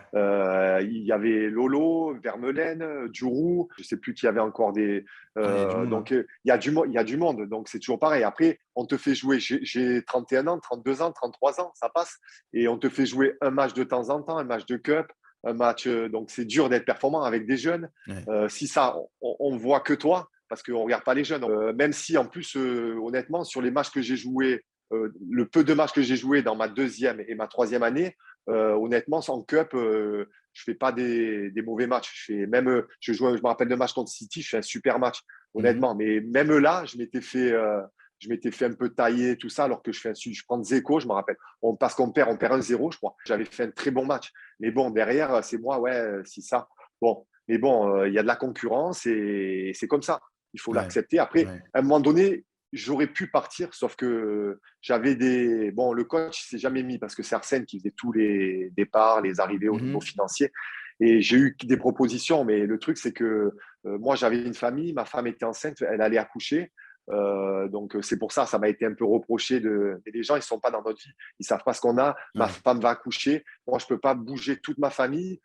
Speaker 1: Il y avait Lolo, Vermeulen, Djourou, je ne sais plus qui y avait encore des.
Speaker 2: Ah, il y a du monde, hein.
Speaker 1: Donc, il y a du monde, donc c'est toujours pareil. Après, on te fait jouer, j'ai 31 ans, 32 ans, 33 ans, ça passe. Et on te fait jouer un match de temps en temps, un match de cup, un match. Donc, c'est dur d'être performant avec des jeunes.
Speaker 2: Ouais.
Speaker 1: Si ça, on voit que toi, parce qu'on ne regarde pas les jeunes. Même si, en plus, honnêtement, sur les matchs que j'ai joués, le peu de matchs que j'ai joués dans ma deuxième et ma troisième année, honnêtement, sans cup, je fais pas des mauvais matchs. Je me rappelle de match contre City, je fais un super match,
Speaker 2: Mhm.
Speaker 1: honnêtement. Mais même là, je m'étais fait un peu tailler, tout ça, alors que je prends Zeko, je me rappelle. Parce on perd 1-0, je crois. J'avais fait un très bon match. Mais bon, derrière, c'est moi, ouais, si ça. Bon, mais bon, il y a de la concurrence et c'est comme ça. Il faut
Speaker 2: Ouais.
Speaker 1: l'accepter. Après,
Speaker 2: Ouais.
Speaker 1: à un moment donné, j'aurais pu partir, sauf que j'avais des. Bon, le coach s'est jamais mis parce que c'est Arsène qui faisait tous les départs, les arrivées au niveau
Speaker 2: Mhm.
Speaker 1: financier. Et j'ai eu des propositions, mais le truc, c'est que moi, j'avais une famille, ma femme était enceinte, elle allait accoucher. Donc, c'est pour ça, ça m'a été un peu reproché Mais les gens, ils ne sont pas dans notre vie, ils ne savent pas ce qu'on a. Ma
Speaker 2: Ouais.
Speaker 1: femme va accoucher. Moi, je ne peux pas bouger toute ma famille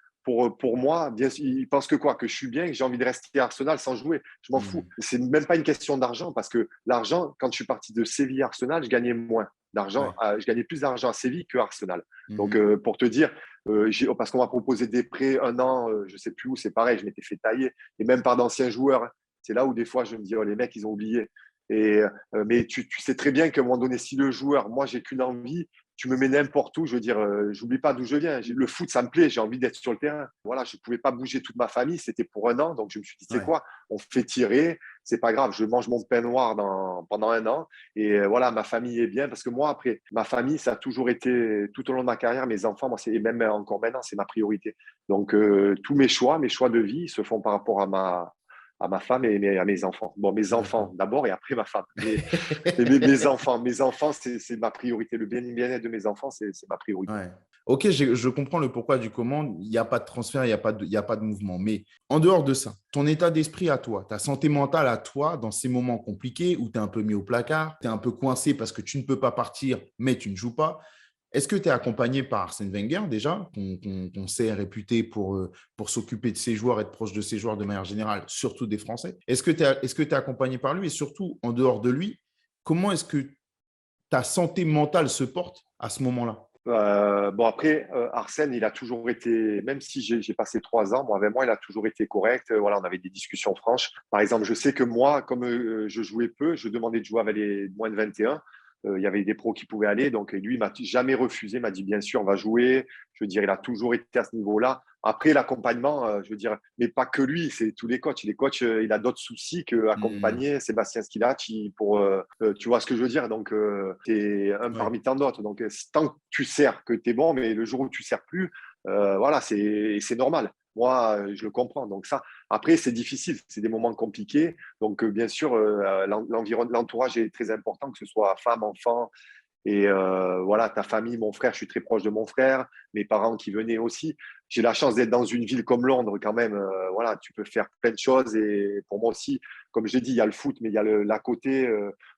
Speaker 1: pour moi, bien sûr, ils pensent que quoi? Que je suis bien, que j'ai envie de rester à Arsenal sans jouer. Je m'en fous.
Speaker 2: Mhm.
Speaker 1: C'est même pas une question d'argent parce que l'argent, quand je suis parti de Séville à Arsenal, je gagnais moins d'argent.
Speaker 2: Ouais.
Speaker 1: Je gagnais plus d'argent à Séville que à Arsenal. Donc,
Speaker 2: Mhm.
Speaker 1: pour te dire, parce qu'on m'a proposé des prêts 1 an, je sais plus où, c'est pareil, je m'étais fait tailler. Et même par d'anciens joueurs, hein. C'est là où des fois, je me dis, oh, les mecs, ils ont oublié. Mais tu sais très bien qu'à un moment donné, si le joueur, moi, j'ai qu'une envie, tu me mets n'importe où, je veux dire, j'oublie pas d'où je viens. Le foot, ça me plaît, j'ai envie d'être sur le terrain. Voilà, je ne pouvais pas bouger toute ma famille, c'était pour 1 an, donc je me suis dit, c'est
Speaker 2: Ouais.
Speaker 1: quoi? On fait tirer, c'est pas grave, je mange mon pain noir pendant 1 an, et voilà, ma famille est bien, parce que moi, après, ma famille, ça a toujours été, tout au long de ma carrière, mes enfants, moi, et même encore maintenant, c'est ma priorité. Donc, tous mes choix de vie se font par rapport à ma femme et à mes enfants. Bon, mes enfants
Speaker 2: D'accord.
Speaker 1: d'abord et après ma femme. Mais mes enfants, c'est ma priorité. Le bien-être de mes enfants, c'est ma priorité.
Speaker 2: Ouais. Ok, je comprends le pourquoi du comment. Il n'y a pas de transfert, il y a pas de mouvement. Mais en dehors de ça, ton état d'esprit à toi, ta santé mentale à toi dans ces moments compliqués où tu es un peu mis au placard, tu es un peu coincé parce que tu ne peux pas partir, mais tu ne joues pas. Est-ce que tu es accompagné par Arsène Wenger déjà, qu'on sait réputé pour s'occuper de ses joueurs, être proche de ses joueurs de manière générale, surtout des Français? Est-ce que tu es accompagné par lui et surtout, en dehors de lui, comment est-ce que ta santé mentale se porte à ce moment-là?
Speaker 1: Bon, après, Arsène, il a toujours été, même si j'ai passé 3 ans, moi, avec moi, il a toujours été correct. Voilà, on avait des discussions franches. Par exemple, je sais que moi, comme je jouais peu, je demandais de jouer avec les moins de 21. Il y avait des pros qui pouvaient aller. Donc, lui, il m'a jamais refusé. Il m'a dit, bien sûr, on va jouer. Je veux dire, il a toujours été à ce niveau-là. Après, l'accompagnement, je veux dire, mais pas que lui, c'est tous les coachs. Les coachs, il a d'autres soucis que
Speaker 2: Hmm,
Speaker 1: accompagner Sébastien Schilacci pour, tu vois ce que je veux dire. Donc, tu es un
Speaker 2: ouais.
Speaker 1: parmi tant d'autres. Donc, tant que tu sers, que tu es bon, mais le jour où tu sers plus, voilà, c'est normal. Moi, je le comprends. Donc, ça, après, c'est difficile. C'est des moments compliqués. Donc, bien sûr, l'entourage est très important, que ce soit femme, enfant, et voilà, ta famille, mon frère, je suis très proche de mon frère, mes parents qui venaient aussi. J'ai la chance d'être dans une ville comme Londres quand même. Voilà, tu peux faire plein de choses. Et pour moi aussi, comme j'ai dit, il y a le foot, mais il y a l'à côté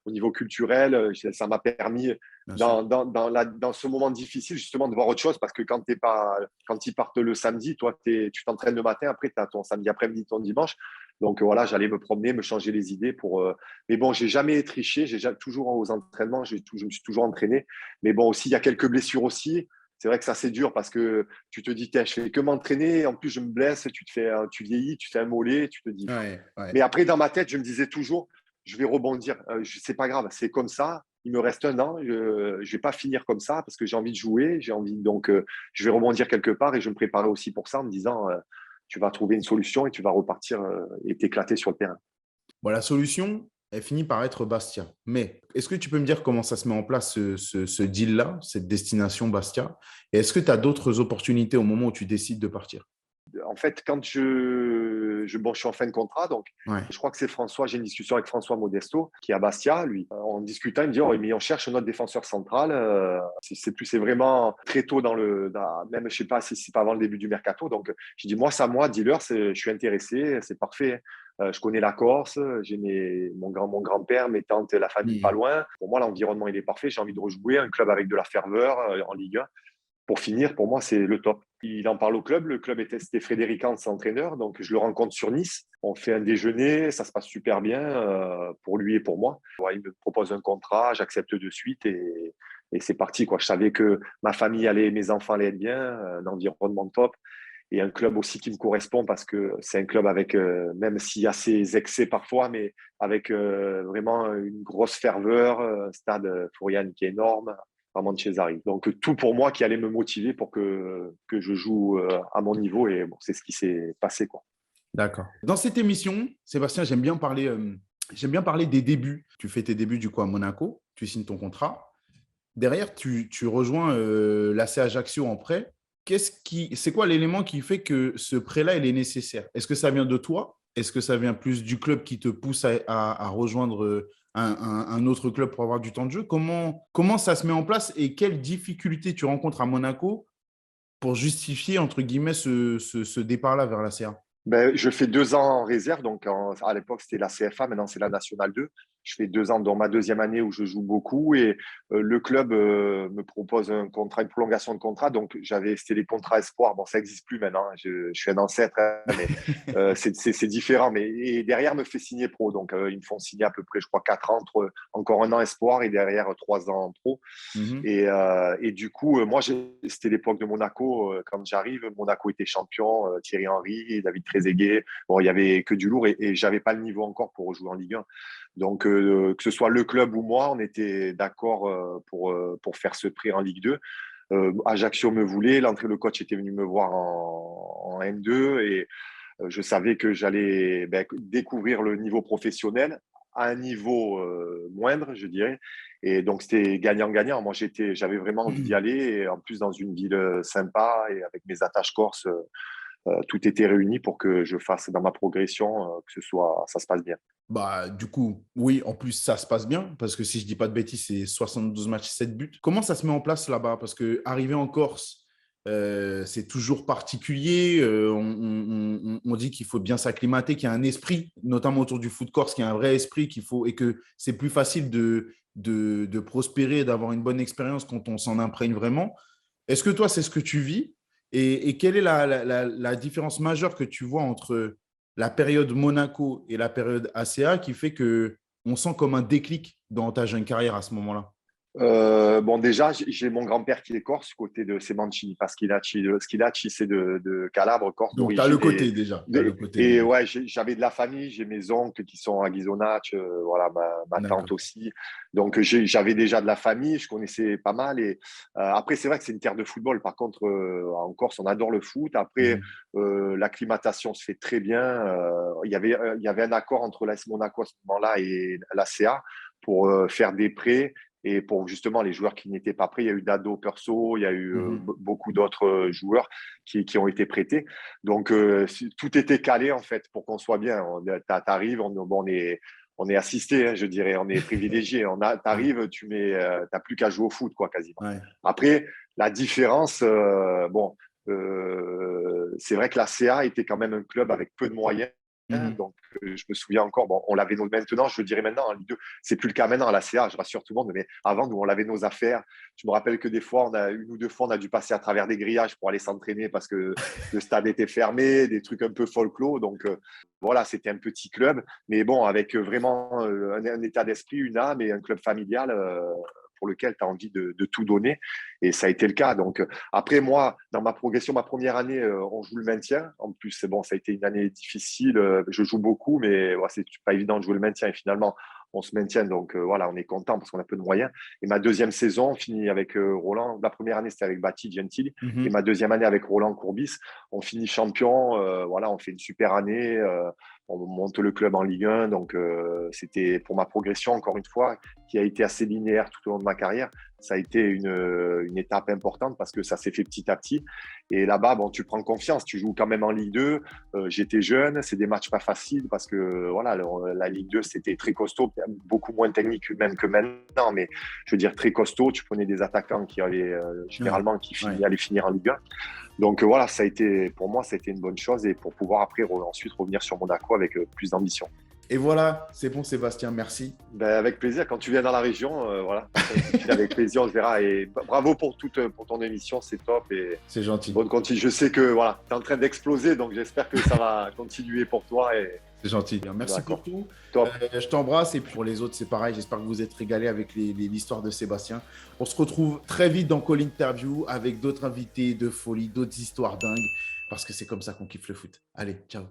Speaker 1: au niveau culturel. Ça m'a permis,
Speaker 2: Bien sûr.
Speaker 1: dans ce moment difficile, justement, de voir autre chose. Parce que quand ils partent le samedi, toi, tu t'entraînes le matin, après, tu as ton samedi après-midi, ton dimanche. Donc voilà, j'allais me promener, me changer les idées pour. Mais bon, j'ai jamais triché, toujours aux entraînements, je me suis toujours entraîné. Mais bon, aussi, il y a quelques blessures aussi. C'est vrai que ça, c'est dur parce que tu te dis, je fais que m'entraîner, en plus, je me blesse, tu vieillis, tu fais un mollet, tu te dis.
Speaker 2: Ouais, ouais.
Speaker 1: Mais après, dans ma tête, je me disais toujours, je vais rebondir. C'est pas grave, c'est comme ça. Il me reste un an, je ne vais pas finir comme ça parce que j'ai envie de jouer, j'ai envie donc je vais rebondir quelque part et je me préparais aussi pour ça en me disant tu vas trouver une solution et tu vas repartir et t'éclater sur le terrain.
Speaker 2: Bon, la solution, elle finit par être Bastia. Mais est-ce que tu peux me dire comment ça se met en place, ce deal-là, cette destination Bastia? Et est-ce que tu as d'autres opportunités au moment où tu décides de partir?
Speaker 1: En fait, quand bon, je suis en fin de contrat, donc
Speaker 2: Ouais.
Speaker 1: je crois que c'est François, j'ai une discussion avec François Modesto, qui est à Bastia, lui. En discutant, il me dit, oh, mais on cherche notre défenseur central. C'est vraiment très tôt même je sais pas si c'est pas avant le début du mercato. Donc, j'ai dit, moi, dealer, je suis intéressé, c'est parfait. Je connais la Corse, j'ai mon grand-père, mes tantes, la famille pas
Speaker 2: Mhm.
Speaker 1: loin. Pour moi, l'environnement, il est parfait. J'ai envie de rejouer un club avec de la ferveur en Ligue 1 pour finir, pour moi, c'est le top. Il en parle au club. Le club c'était Frédéric Hans, entraîneur. Donc, je le rencontre sur Nice. On fait un déjeuner. Ça se passe super bien pour lui et pour moi. Ouais, il me propose un contrat. J'accepte de suite et c'est parti, quoi. Je savais que ma famille allait, mes enfants allaient être bien, un environnement top et un club aussi qui me correspond parce que c'est un club avec, même s'il y a ses excès parfois, mais avec vraiment une grosse ferveur, un stade Fourian qui est énorme, vraiment de Cesari. Donc tout pour moi qui allait me motiver pour que je joue à mon niveau et bon, c'est ce qui s'est passé, quoi.
Speaker 2: D'accord. Dans cette émission, Sébastien, j'aime bien parler des débuts. Tu fais tes débuts du coup à Monaco, tu signes ton contrat. Derrière, tu rejoins l'AC Ajaccio en prêt. C'est quoi l'élément qui fait que ce prêt-là, il est nécessaire? Est-ce que ça vient de toi? Est-ce que ça vient plus du club qui te pousse à rejoindre un autre club pour avoir du temps de jeu? Comment ça se met en place et quelles difficultés tu rencontres à Monaco pour justifier, entre guillemets, ce départ-là vers la CA?
Speaker 1: Ben, je fais 2 ans en réserve, donc à l'époque c'était la CFA, maintenant c'est la Nationale 2. Je fais 2 ans dans ma deuxième année où je joue beaucoup et le club me propose un contrat, une prolongation de contrat. Donc c'était les contrats espoirs. Bon, ça n'existe plus maintenant, hein. Je suis un ancêtre, hein, mais c'est différent. Mais et derrière me fait signer pro, donc ils me font signer à peu près, je crois, 4 ans, encore un an espoir et derrière 3 ans pro.
Speaker 2: Mhm.
Speaker 1: Et du coup, moi, c'était l'époque de Monaco. Quand j'arrive, Monaco était champion, Thierry Henry, David Trezeguet. Bon, il y avait que du lourd et j'avais pas le niveau encore pour jouer en Ligue 1. Donc, que ce soit le club ou moi, on était d'accord pour faire ce prix en Ligue 2. Ajaccio me voulait, le coach était venu me voir en N2 et je savais que j'allais découvrir le niveau professionnel à un niveau moindre, je dirais. Et donc, c'était gagnant-gagnant. Moi, j'avais vraiment envie d'y aller. Et en plus, dans une ville sympa et avec mes attaches corses, tout était réuni pour que je fasse dans ma progression, ça se passe bien.
Speaker 2: Bah, du coup, oui, en plus, ça se passe bien, parce que si je dis pas de bêtises, c'est 72 matchs, 7 buts. Comment ça se met en place là-bas? Parce que arriver en Corse, c'est toujours particulier. On dit qu'il faut bien s'acclimater, qu'il y a un esprit, notamment autour du foot corse, qu'il y a un vrai esprit et que c'est plus facile de prospérer, d'avoir une bonne expérience quand on s'en imprègne vraiment. Est-ce que toi, c'est ce que tu vis? Et quelle est la différence majeure que tu vois entre la période Monaco et la période ACA qui fait qu'on sent comme un déclic dans ta jeune carrière à ce moment-là?
Speaker 1: Bon, déjà, j'ai mon grand-père qui est corse, côté de Semanchini, parce Schilacci, c'est de Calabre, Corse
Speaker 2: Donc, tu as
Speaker 1: d'origine.
Speaker 2: le côté déjà.
Speaker 1: Ouais, j'avais de la famille, j'ai mes oncles qui sont à Ghisonaccia, voilà, ma tante aussi. Donc, j'avais déjà de la famille, je connaissais pas mal. Et après, c'est vrai que c'est une terre de football. Par contre, en Corse, on adore le foot. Après, l'acclimatation se fait très bien. Il y avait un accord entre l'AS Monaco à ce moment-là et l'ACA pour faire des prêts. Et pour justement les joueurs qui n'étaient pas prêts, il y a eu Dado Perso, il y a eu beaucoup d'autres joueurs qui ont été prêtés. Donc, tout était calé, en fait, pour qu'on soit bien. T'arrives, on est assisté, hein, je dirais, on est privilégié. T'arrives, t'as plus qu'à jouer au foot, quoi, quasiment.
Speaker 2: Ouais.
Speaker 1: Après, la différence, c'est vrai que la CA était quand même un club avec peu de moyens. Donc, je me souviens encore, bon, on l'avait maintenant, je dirais maintenant, en Ligue 2, c'est plus le cas maintenant à la CA, je rassure tout le monde, mais avant, nous, on avait nos affaires. Je me rappelle que des fois, une ou deux fois, on a dû passer à travers des grillages pour aller s'entraîner parce que le stade était fermé, des trucs un peu folklore. Donc, voilà, c'était un petit club, mais bon, avec vraiment un état d'esprit, une âme et un club familial pour lequel tu as envie de tout donner. Et ça a été le cas. Donc, après, moi, dans ma progression, ma première année, on joue le maintien. En plus, c'est bon, ça a été une année difficile. Je joue beaucoup, mais ouais, c'est pas évident de jouer le maintien. Et finalement, on se maintient. Donc, voilà, on est content parce qu'on a peu de moyens. Et ma deuxième saison, on finit avec Roland. La première année, c'était avec Bati Gentili. Et ma deuxième année, avec Roland Courbis, on finit champion. Voilà, on fait une super année. On monte le club en Ligue 1. Donc, c'était pour ma progression, encore une fois, qui a été assez linéaire tout au long de ma carrière. Ça a été une étape importante parce que ça s'est fait petit à petit. Et là-bas, bon, tu prends confiance. Tu joues quand même en Ligue 2. J'étais jeune. C'est des matchs pas faciles parce que voilà, la Ligue 2, c'était très costaud, beaucoup moins technique même que maintenant. Mais je veux dire, très costaud. Tu prenais des attaquants qui allaient généralement allaient finir en Ligue 1. Donc voilà, pour moi, ça a été une bonne chose et pour pouvoir après ensuite revenir sur Monaco avec plus d'ambition.
Speaker 2: Et voilà, c'est bon Sébastien, merci.
Speaker 1: Ben, avec plaisir, quand tu viens dans la région, voilà, avec plaisir, on se verra. Et bravo pour ton émission, c'est top. Et
Speaker 2: c'est gentil.
Speaker 1: Bonne continue. Je sais que voilà, tu es en train d'exploser, donc j'espère que ça va continuer pour toi.
Speaker 2: C'est gentil. Merci
Speaker 1: D'accord.
Speaker 2: beaucoup.
Speaker 1: Top.
Speaker 2: Je t'embrasse. Et puis pour les autres, c'est pareil. J'espère que vous êtes régalés avec l'histoire de Sébastien. On se retrouve très vite dans Call Interview avec d'autres invités de folie, d'autres histoires dingues, parce que c'est comme ça qu'on kiffe le foot. Allez, ciao.